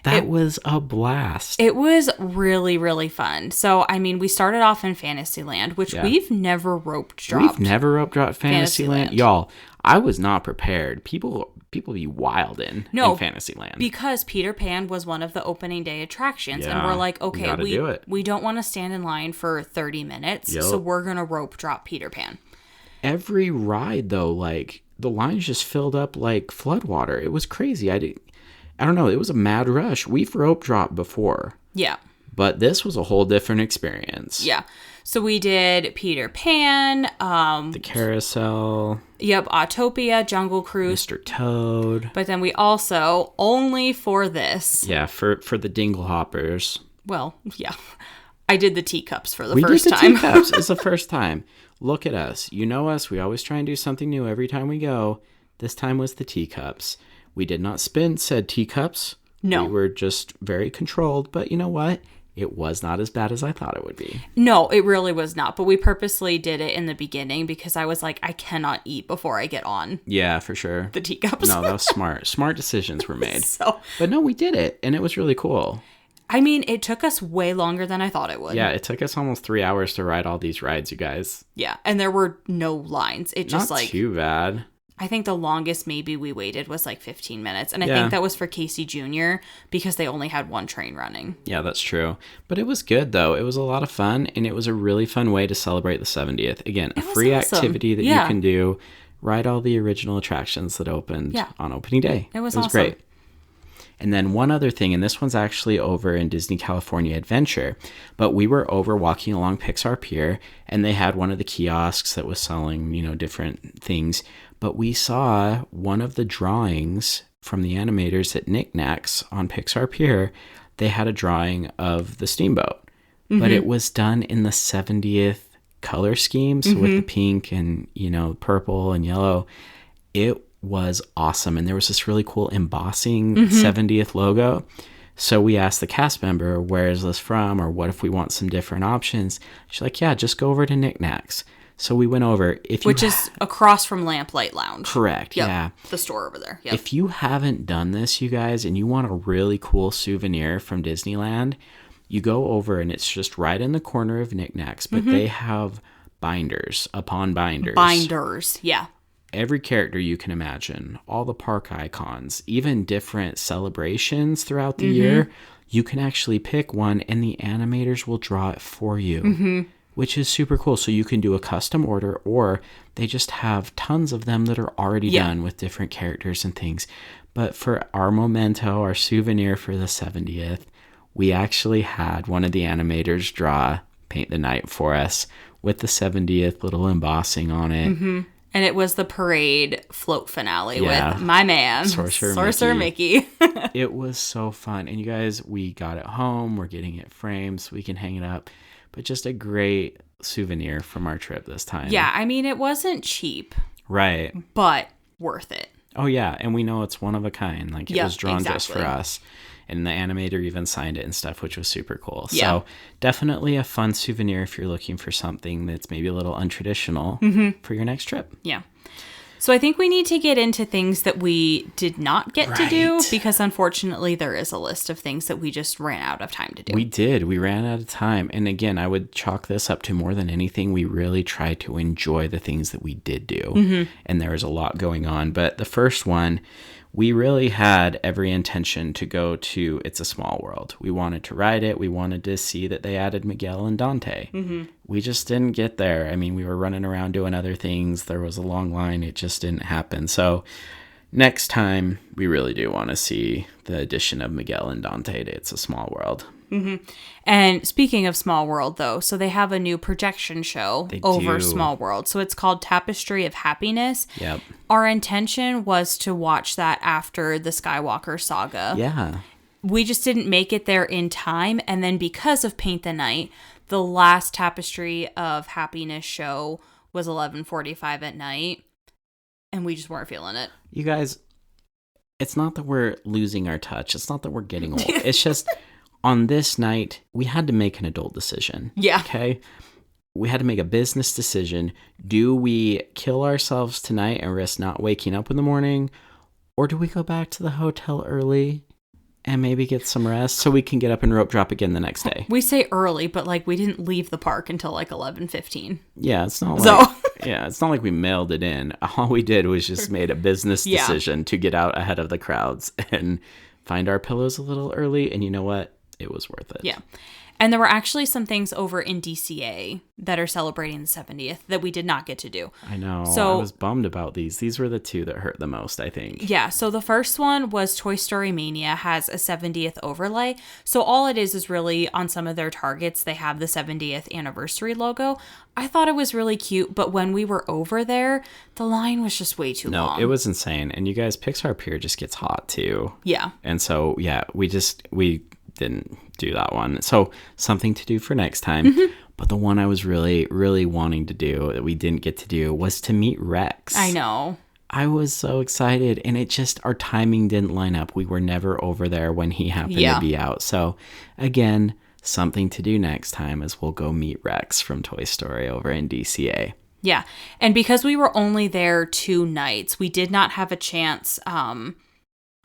That was a blast. It was really, really fun. So, I mean, we started off in Fantasyland, which we've never rope dropped. We've never rope dropped Fantasyland. Y'all, I was not prepared. People be wild in Fantasyland. Because Peter Pan was one of the opening day attractions. And we're like, okay, we don't want to stand in line for 30 minutes. So we're going to rope drop Peter Pan. Every ride, though, like, the lines just filled up like floodwater. It was crazy. I don't know. It was a mad rush. We've rope dropped before. Yeah. But this was a whole different experience. Yeah. So we did Peter Pan. The carousel. Yep. Autopia, Jungle Cruise. Mr. Toad. But then we also, only for this. Yeah, for the dingle hoppers. Well, yeah. I did the teacups for the first time. We did the teacups. It's the first time. Look at us. You know us. We always try and do something new every time we go. This time was the teacups. We did not spin said teacups. No. We were just very controlled. But you know what? It was not as bad as I thought it would be. No, it really was not. But we purposely did it in the beginning because I was like, I cannot eat before I get on. Yeah, for sure. The teacups. No, that was smart. Smart decisions were made. So, but no, we did it. And it was really cool. I mean, it took us way longer than I thought it would. Yeah, it took us almost 3 hours to ride all these rides, you guys. Yeah, and there were no lines. It just Not too bad. I think the longest maybe we waited was like 15 minutes. And I think that was for Casey Jr. because they only had one train running. Yeah, that's true. But it was good, though. It was a lot of fun, and it was a really fun way to celebrate the 70th. Again, a free activity that you can do. Ride all the original attractions that opened on opening day. It was awesome. Great. And then one other thing, and this one's actually over in Disney California Adventure, but we were over walking along Pixar Pier, and they had one of the kiosks that was selling, different things. But we saw one of the drawings from the animators at Knickknacks on Pixar Pier. They had a drawing of the steamboat, but it was done in the 70th color scheme, so with the pink and, purple and yellow. It was awesome, and there was this really cool embossing 70th logo. So we asked the cast member, where is this from, or what if we want some different options? She's like, yeah, just go over to Knickknacks. So we went over. Which is across from Lamplight Lounge. Correct, yeah. The store over there. Yep. If you haven't done this, you guys, and you want a really cool souvenir from Disneyland, you go over, and it's just right in the corner of Knickknacks, but they have binders upon binders. Binders, yeah. Every character you can imagine, all the park icons, even different celebrations throughout the year, you can actually pick one and the animators will draw it for you. which is super cool. So you can do a custom order, or they just have tons of them that are already done with different characters and things. But for our memento, our souvenir for the 70th, we actually had one of the animators paint the night for us with the 70th little embossing on it. Mm-hmm. And it was the parade float finale with my man, Sorcerer Mickey. It was so fun. And you guys, we got it home. We're getting it framed so we can hang it up. But just a great souvenir from our trip this time. Yeah, I mean, it wasn't cheap. Right. But worth it. Oh, yeah. And we know it's one of a kind. Like, it was drawn just for us. And the animator even signed it and stuff, which was super cool. Yeah. So definitely a fun souvenir if you're looking for something that's maybe a little untraditional for your next trip. Yeah. So I think we need to get into things that we did not get to do, because unfortunately there is a list of things that we just ran out of time to do. We did. We ran out of time. And again, I would chalk this up to more than anything. We really tried to enjoy the things that we did do. And there was a lot going on. But the first one, we really had every intention to go to It's a Small World. We wanted to ride it. We wanted to see that they added Miguel and Dante. We just didn't get there. I mean, we were running around doing other things. There was a long line. It just didn't happen. So next time, we really do want to see the addition of Miguel and Dante to It's a Small World. And speaking of Small World, though, so they have a new projection show over Small World. So it's called Tapestry of Happiness. Yep. Our intention was to watch that after the Skywalker saga. Yeah. We just didn't make it there in time. And then because of Paint the Night, the last Tapestry of Happiness show was 11:45 at night. And we just weren't feeling it. You guys, it's not that we're losing our touch. It's not that we're getting old. It's just... on this night, we had to make an adult decision. Yeah. Okay? We had to make a business decision. Do we kill ourselves tonight and risk not waking up in the morning? Or do we go back to the hotel early and maybe get some rest so we can get up and rope drop again the next day? We say early, but like we didn't leave the park until like 11:15. Yeah, it's not like it's not like we mailed it in. All we did was just made a business decision to get out ahead of the crowds and find our pillows a little early. And you know what? It was worth it. Yeah. And there were actually some things over in DCA that are celebrating the 70th that we did not get to do. I know. So I was bummed about these. These were the two that hurt the most, I think. Yeah. So the first one was Toy Story Mania has a 70th overlay. So all it is really on some of their targets, they have the 70th anniversary logo. I thought it was really cute, but when we were over there, the line was just way too long. No, it was insane. And you guys, Pixar Pier just gets hot too. Yeah. And so, yeah, we didn't do that one. So something to do for next time. But the one I was really, really wanting to do that we didn't get to do was to meet Rex. I know. I was so excited, and it just, our timing didn't line up. We were never over there when he happened to be out. So again, something to do next time is we'll go meet Rex from Toy Story over in DCA. Yeah. And because we were only there 2 nights, we did not have a chance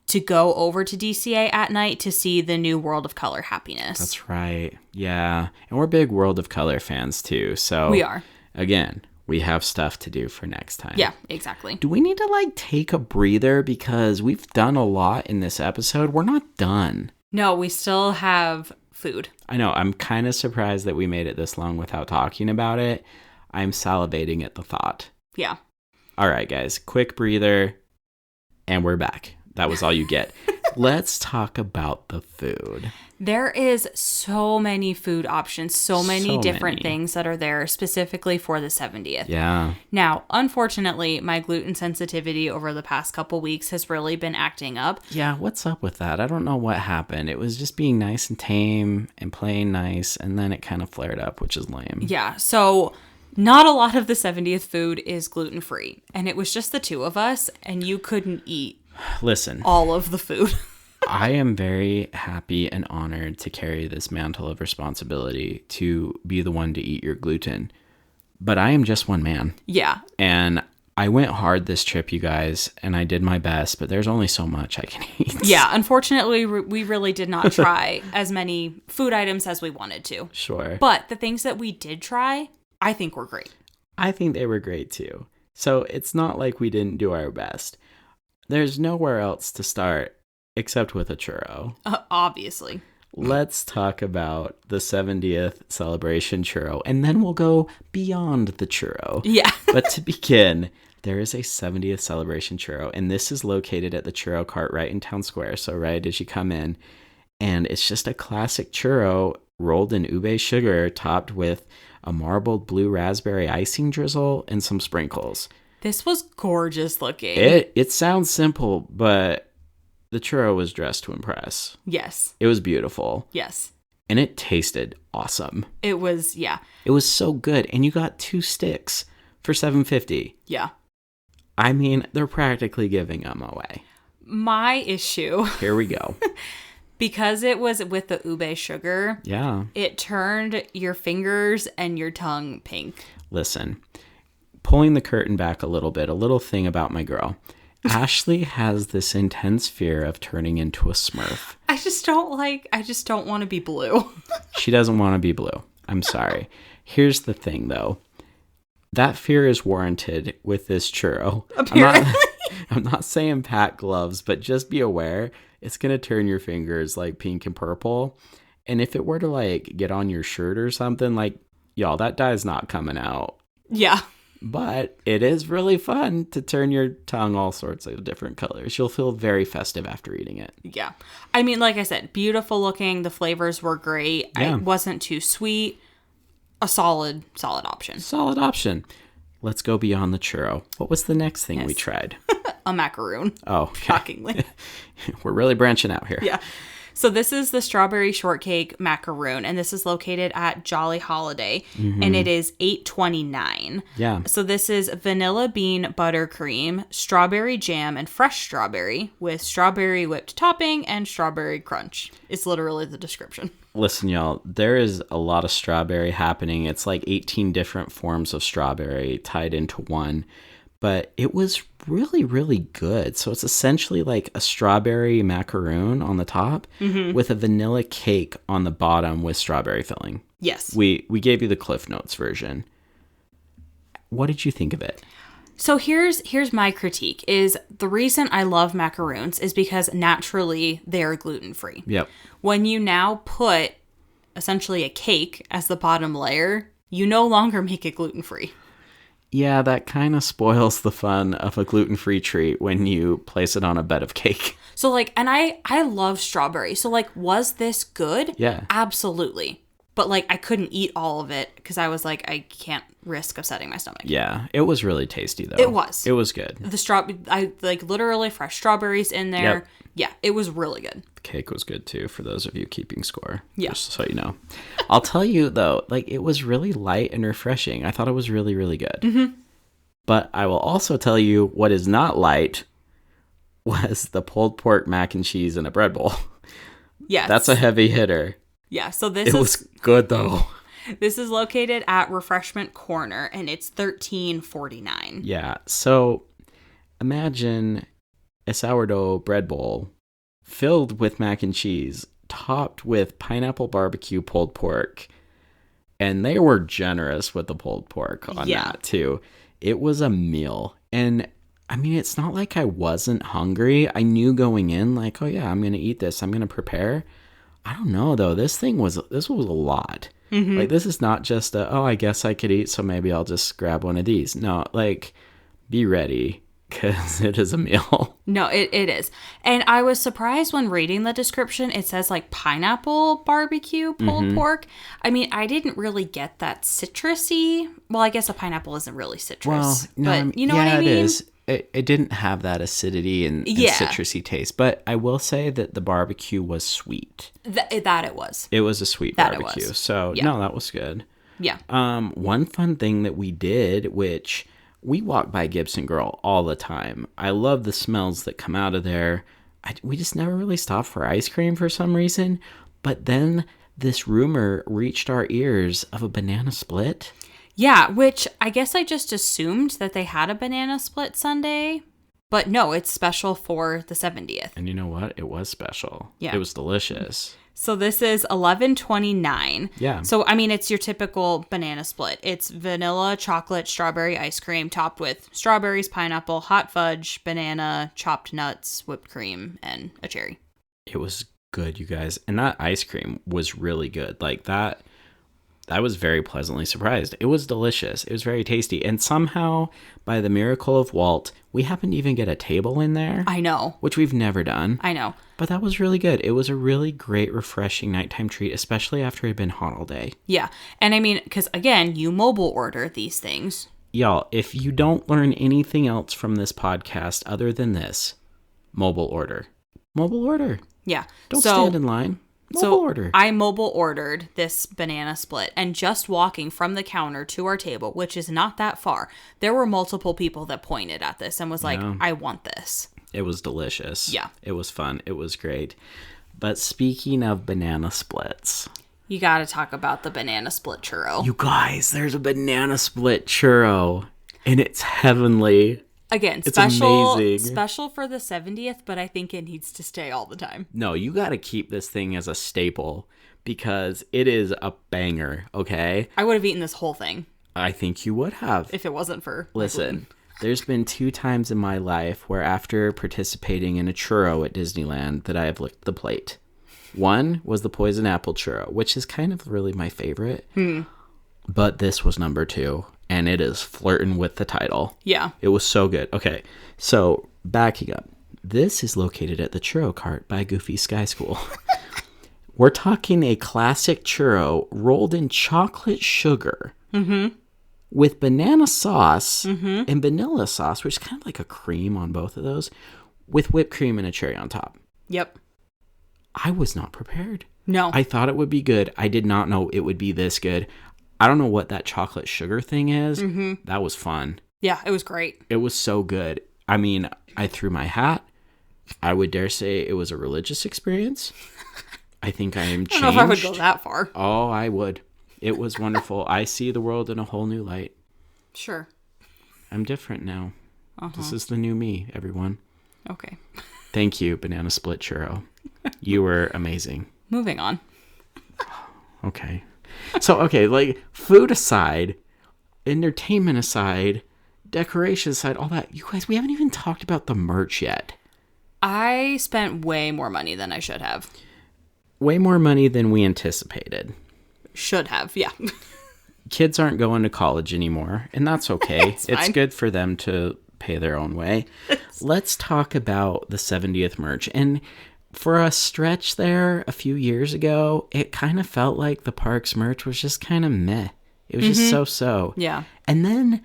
to go over to DCA at night to see the new World of Color Happiness. That's right. Yeah. And we're big World of Color fans too. So we are. Again, we have stuff to do for next time. Yeah, exactly. Do we need to take a breather because we've done a lot in this episode? We're not done. No, we still have food. I know. I'm kind of surprised that we made it this long without talking about it. I'm salivating at the thought. Yeah. All right, guys. Quick breather. And we're back. That was all you get. Let's talk about the food. There is so many food options, so many different things that are there specifically for the 70th. Yeah. Now, unfortunately, my gluten sensitivity over the past couple weeks has really been acting up. Yeah, what's up with that? I don't know what happened. It was just being nice and tame and playing nice, and then it kind of flared up, which is lame. Yeah, so not a lot of the 70th food is gluten-free, and it was just the 2 of us, and you couldn't eat all of the food. I am very happy and honored to carry this mantle of responsibility to be the one to eat your gluten. But I am just one man. Yeah. And I went hard this trip, you guys, and I did my best, but there's only so much I can eat. Yeah, unfortunately, we really did not try as many food items as we wanted to. Sure. But the things that we did try, I think were great. I think they were great too. So it's not like we didn't do our best. There's nowhere else to start except with a churro. Obviously. let's talk about the 70th celebration churro, and then we'll go beyond the churro. Yeah. But to begin, there is a 70th celebration churro, and this is located at the churro cart right in Town Square. So right as you come in, and it's just a classic churro rolled in ube sugar, topped with a marbled blue raspberry icing drizzle and some sprinkles. This was gorgeous looking. It sounds simple, but the churro was dressed to impress. Yes. It was beautiful. Yes. And it tasted awesome. It was, yeah. It was so good. And you got 2 sticks for $7.50. Yeah. I mean, they're practically giving them away. My issue. Here we go. Because it was with the ube sugar. Yeah. It turned your fingers and your tongue pink. Listen, pulling the curtain back a little thing about my girl. Ashley has this intense fear of turning into a Smurf. I just don't want to be blue. She doesn't want to be blue. I'm sorry. Here's the thing, though. That fear is warranted with this churro. Apparently. I'm not saying pack gloves, but just be aware it's going to turn your fingers like pink and purple. And if it were to like get on your shirt or something, like, y'all, that dye's not coming out. Yeah. But it is really fun to turn your tongue all sorts of different colors. You'll feel very festive after eating it. Yeah. I mean, like I said, beautiful looking. The flavors were great. Yeah. It wasn't too sweet. A solid option. Solid option. Let's go beyond the churro. What was the next thing Yes. we tried? A macaroon. Oh, okay. Shockingly. We're really branching out here. Yeah. So this is the strawberry shortcake macaroon, and this is located at Jolly Holiday, and it is $8.29. Yeah. So this is vanilla bean buttercream, strawberry jam, and fresh strawberry with strawberry whipped topping and strawberry crunch. It's literally the description. Listen, y'all, there is a lot of strawberry happening. It's like 18 different forms of strawberry tied into one. But it was really, really good. So it's essentially like a strawberry macaroon on the top with a vanilla cake on the bottom with strawberry filling. Yes. We gave you the Cliff Notes version. What did you think of it? So here's my critique is the reason I love macaroons is because naturally they're gluten-free. Yep. When you now put essentially a cake as the bottom layer, you no longer make it gluten-free. Yeah, that kind of spoils the fun of a gluten-free treat when you place it on a bed of cake. So like, and I love strawberry. So like, was this good? Yeah. Absolutely. But like, I couldn't eat all of it because I was like, I can't risk upsetting my stomach. Yeah, it was really tasty though. It was. It was good. I like literally fresh strawberries in there. Yep. Yeah, it was really good. The cake was good too, for those of you keeping score. Yeah. Just so you know. I'll tell you though, like it was really light and refreshing. I thought it was really, really good. Mm-hmm. But I will also tell you what is not light was the pulled pork mac and cheese in a bread bowl. Yes. That's a heavy hitter. Yeah, so It was good though. This is located at Refreshment Corner, and it's $13.49. Yeah. So imagine a sourdough bread bowl filled with mac and cheese, topped with pineapple barbecue pulled pork. And they were generous with the pulled pork on that too. It was a meal. And I mean, it's not like I wasn't hungry. I knew going in, like, oh yeah, I'm going to eat this. I'm going to prepare. I don't know though. This was a lot. Mm-hmm. Like, this is not just I guess I could eat, so maybe I'll just grab one of these. No, like, be ready, because it is a meal. No, it is. And I was surprised when reading the description, it says, like, pineapple barbecue pulled pork. I mean, I didn't really get that citrusy. Well, I guess a pineapple isn't really citrus. Well, no, but you know what I mean? Yeah, it is. It didn't have that acidity and citrusy taste. But I will say that the barbecue was sweet. That it was. It was a sweet barbecue. So, no, that was good. Yeah. One fun thing that we did, which we walk by Gibson Girl all the time. I love the smells that come out of there. We just never really stopped for ice cream for some reason. But then this rumor reached our ears of a banana split. Yeah, which I guess I just assumed that they had a banana split sundae. But no, it's special for the 70th. And you know what? It was special. Yeah. It was delicious. So this is $11.29. Yeah. So, I mean, it's your typical banana split. It's vanilla, chocolate, strawberry ice cream topped with strawberries, pineapple, hot fudge, banana, chopped nuts, whipped cream, and a cherry. It was good, you guys. And that ice cream was really good. Like that, I was very pleasantly surprised. It was delicious. It was very tasty. And somehow, by the miracle of Walt, we happened to even get a table in there. I know. Which we've never done. I know. But that was really good. It was a really great, refreshing nighttime treat, especially after it had been hot all day. Yeah. And I mean, because again, you mobile order these things. Y'all, if you don't learn anything else from this podcast other than this, mobile order. Mobile order. Yeah. Don't stand in line. Mobile order. I mobile ordered this banana split, and just walking from the counter to our table, which is not that far, there were multiple people that pointed at this and was like, I want this. It was delicious. Yeah. It was fun. It was great. But speaking of banana splits, you got to talk about the banana split churro. You guys, there's a banana split churro, and it's heavenly. Again, it's amazing. Special for the 70th, but I think it needs to stay all the time. No, you got to keep this thing as a staple because it is a banger, okay? I would have eaten this whole thing. I think you would have. If it wasn't for... Listen, there's been 2 times in my life where after participating in a churro at Disneyland that I have licked the plate. One was the poison apple churro, which is kind of really my favorite. But this was number 2. And it is flirting with the title. Yeah. It was so good. Okay, so backing up. This is located at the Churro Cart by Goofy Sky School. We're talking a classic churro rolled in chocolate sugar with banana sauce and vanilla sauce, which is kind of like a cream on both of those, with whipped cream and a cherry on top. Yep. I was not prepared. No. I thought it would be good. I did not know it would be this good. I don't know what that chocolate sugar thing is. That was fun. Yeah, it was great. It was so good. I mean, I threw my hat. I would dare say it was a religious experience. I think I am changed. I don't know if I would go that far. Oh, I would. It was wonderful. I see the world in a whole new light. Sure. I'm different now. This is the new me, everyone. Okay. Thank you, Banana Split Churro. You were amazing. Moving on. Okay. So, okay, like, food aside, entertainment aside, decoration aside, all that, you guys, we haven't even talked about the merch yet. I spent way more money than I should have. Way more money than we anticipated. Should have, yeah. Kids aren't going to college anymore, and that's okay. It's fine. Good for them to pay their own way. Let's talk about the 70th merch. And for a stretch there a few years ago, it kind of felt like the park's merch was just kind of meh. It was just so-so. Yeah. And then,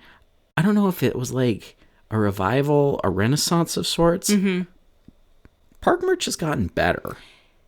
I don't know if it was like a revival, a renaissance of sorts. Park merch has gotten better.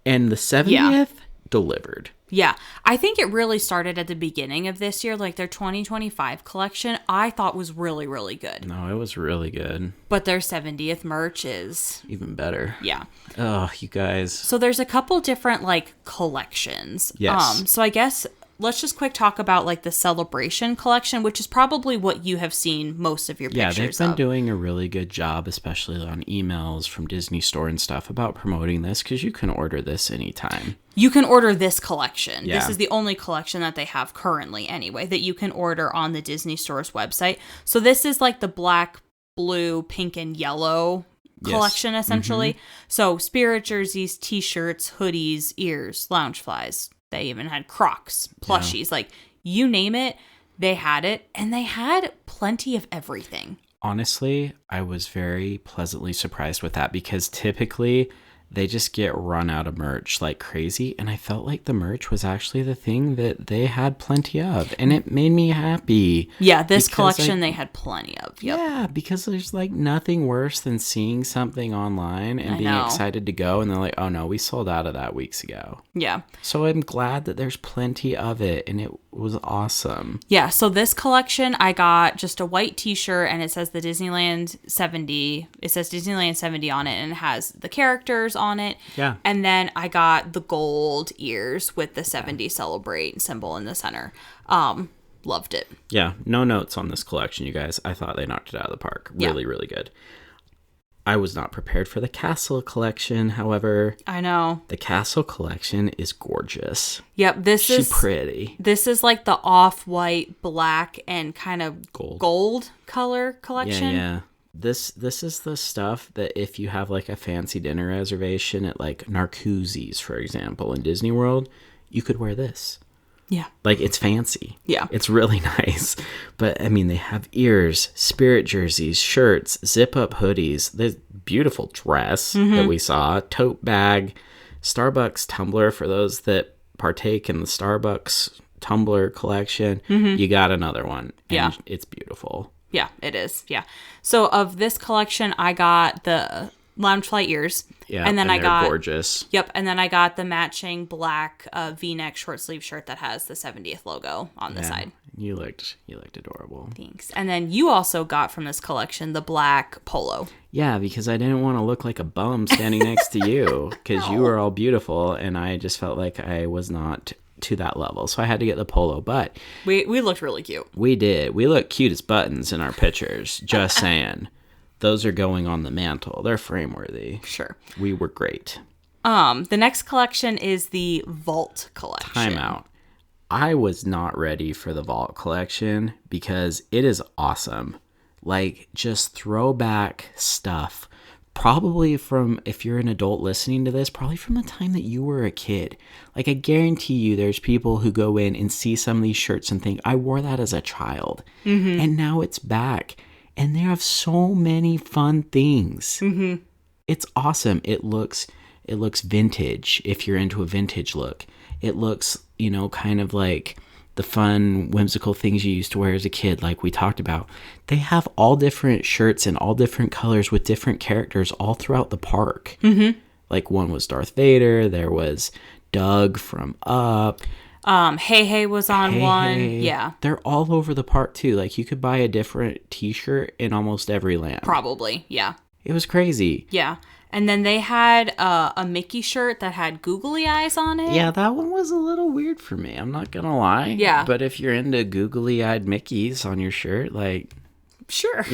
And the 70th delivered. Yeah. I think it really started at the beginning of this year. Like their 2025 collection, I thought was really, really good. No, it was really good. But their 70th merch is... even better. Yeah. Oh, you guys. So there's a couple different like collections. Yes. So I guess let's just quick talk about like the celebration collection, which is probably what you have seen most of your pictures Yeah, they've been doing a really good job, especially on emails from Disney Store and stuff, about promoting this because you can order this anytime. You can order this collection. Yeah. This is the only collection that they have currently anyway that you can order on the Disney Store's website. So this is like the black, blue, pink, and yellow collection, essentially. So spirit jerseys, t-shirts, hoodies, ears, lounge flies. They even had Crocs, plushies, like you name it, they had it. And they had plenty of everything. Honestly, I was very pleasantly surprised with that because typically they just get run out of merch like crazy. And I felt like the merch was actually the thing that they had plenty of. And it made me happy. Yeah, this collection they had plenty of. Yep. Yeah, because there's like nothing worse than seeing something online and being excited to go. And they're like, oh no, we sold out of that weeks ago. Yeah. So I'm glad that there's plenty of it. And it was awesome. Yeah, so this collection, I got just a white t-shirt and it says the Disneyland 70. It says Disneyland 70 on it and it has the characters on it. Yeah. And then I got the gold ears with the 70 Celebrate symbol in the center. Loved it. Yeah, no notes on this collection, you guys. I thought they knocked it out of the park. Really, really good. I was not prepared for the castle collection, however. I know. The castle collection is gorgeous. Yep, She's pretty. This is like the off-white, black, and kind of Gold color collection. Yeah. this is the stuff that if you have like a fancy dinner reservation at like Narcoossee's, for example, in Disney World, you could wear this. Yeah. Like, it's fancy. Yeah. It's really nice. But, I mean, they have ears, spirit jerseys, shirts, zip-up hoodies, the beautiful dress that we saw, tote bag, Starbucks tumbler for those that partake in the Starbucks tumbler collection. You got another one. And it's beautiful. Yeah, it is. Yeah. So, of this collection, I got the Loungefly ears. Yeah, and then I got gorgeous. Yep, and then I got the matching black V-neck short sleeve shirt that has the 70th logo on the side. You looked adorable. Thanks. And then you also got from this collection the black polo. Yeah, because I didn't want to look like a bum standing next to you, because you were all beautiful, and I just felt like I was not to that level, so I had to get the polo. But we looked really cute. We did. We look cute as buttons in our pictures. Just saying. Those are going on the mantle. They're frame worthy. Sure. We were great. The next collection is the Vault collection. Time out. I was not ready for the Vault collection because it is awesome. Like, just throwback stuff. Probably from, if you're an adult listening to this, probably from the time that you were a kid. Like, I guarantee you there's people who go in and see some of these shirts and think, I wore that as a child. And now it's back. And they have so many fun things. It's awesome. It looks vintage if you're into a vintage look. It looks, kind of like the fun, whimsical things you used to wear as a kid, like we talked about. They have all different shirts in all different colors with different characters all throughout the park. Like, one was Darth Vader. There was Doug from Up. Hey was on one. Yeah. They're all over the park too. Like, you could buy a different t-shirt in almost every land. Probably. Yeah. It was crazy. Yeah. And then they had a Mickey shirt that had googly eyes on it. Yeah, that one was a little weird for me. I'm not going to lie. Yeah. But if you're into googly-eyed Mickeys on your shirt, like, sure.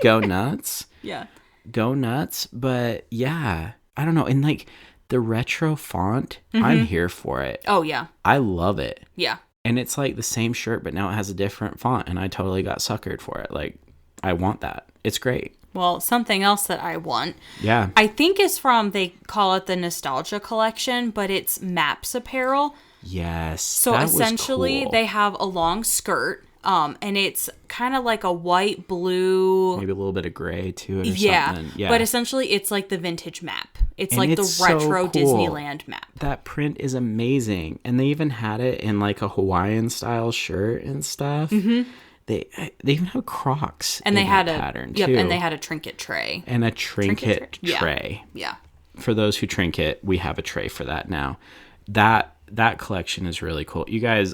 Go nuts. Yeah. Go nuts. But yeah, I don't know. And like, the retro font, I'm here for it. Oh, yeah. I love it. Yeah. And it's like the same shirt, but now it has a different font, and I totally got suckered for it. Like, I want that. It's great. Well, something else that I want. Yeah. I think is from, they call it the Nostalgia Collection, but it's Maps apparel. Yes. So that was essentially, cool. they have a long skirt. And it's kind of like a white, blue... Maybe a little bit of gray to it or something. Yeah, but essentially it's like the vintage map. It's and like it's the retro so cool. Disneyland map. That print is amazing. And they even had it in like a Hawaiian-style shirt and stuff. They even have Crocs and in they had that a pattern, yep, too. and they had a trinket tray. And a trinket tray. Yeah. For those who trinket, we have a tray for that now. That collection is really cool. You guys...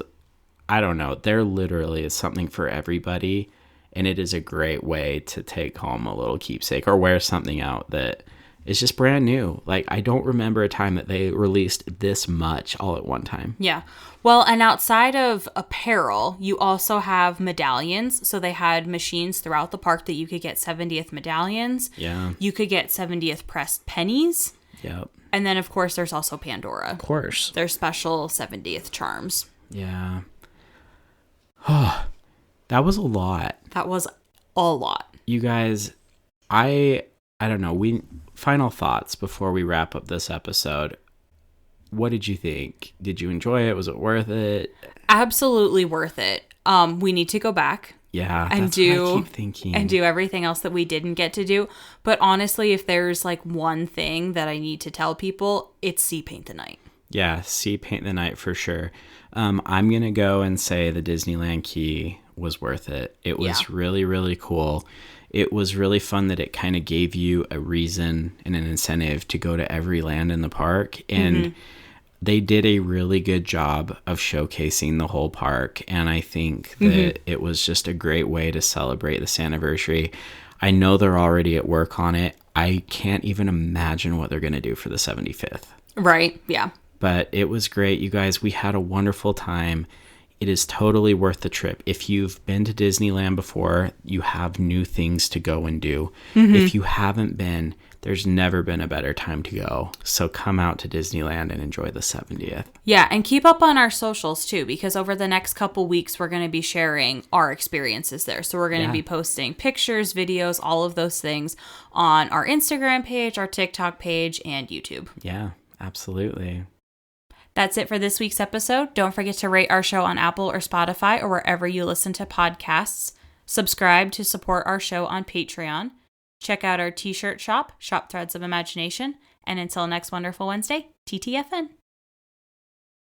I don't know. There literally is something for everybody, and it is a great way to take home a little keepsake or wear something out that is just brand new. Like, I don't remember a time that they released this much all at one time. Yeah. Well, and outside of apparel, you also have medallions. So they had machines throughout the park that you could get 70th medallions. Yeah. You could get 70th pressed pennies. Yep. And then, of course, there's also Pandora. Of course. Their special 70th charms. Yeah. Oh, that was a lot. That was a lot. You guys, I don't know. Final thoughts before we wrap up this episode. What did you think? Did you enjoy it? Was it worth it? Absolutely worth it. We need to go back. Yeah, and that's what I keep thinking. And do everything else that we didn't get to do. But honestly, if there's like one thing that I need to tell people, it's see Paint the Night. Yeah, see Paint the Night for sure. I'm going to go and say the Disneyland Key was worth it. It was really, really cool. It was really fun that it kind of gave you a reason and an incentive to go to every land in the park. And they did a really good job of showcasing the whole park. And I think that it was just a great way to celebrate this anniversary. I know they're already at work on it. I can't even imagine what they're going to do for the 75th. Right. Yeah. But it was great, you guys. We had a wonderful time. It is totally worth the trip. If you've been to Disneyland before, you have new things to go and do. If you haven't been, there's never been a better time to go. So come out to Disneyland and enjoy the 70th. Yeah, and keep up on our socials too, because over the next couple weeks, we're going to be sharing our experiences there. So we're going to be posting pictures, videos, all of those things on our Instagram page, our TikTok page, and YouTube. Yeah, absolutely. That's it for this week's episode. Don't forget to rate our show on Apple or Spotify or wherever you listen to podcasts. Subscribe to support our show on Patreon. Check out our t-shirt shop, Shop Threads of Imagination. And until next wonderful Wednesday, TTFN.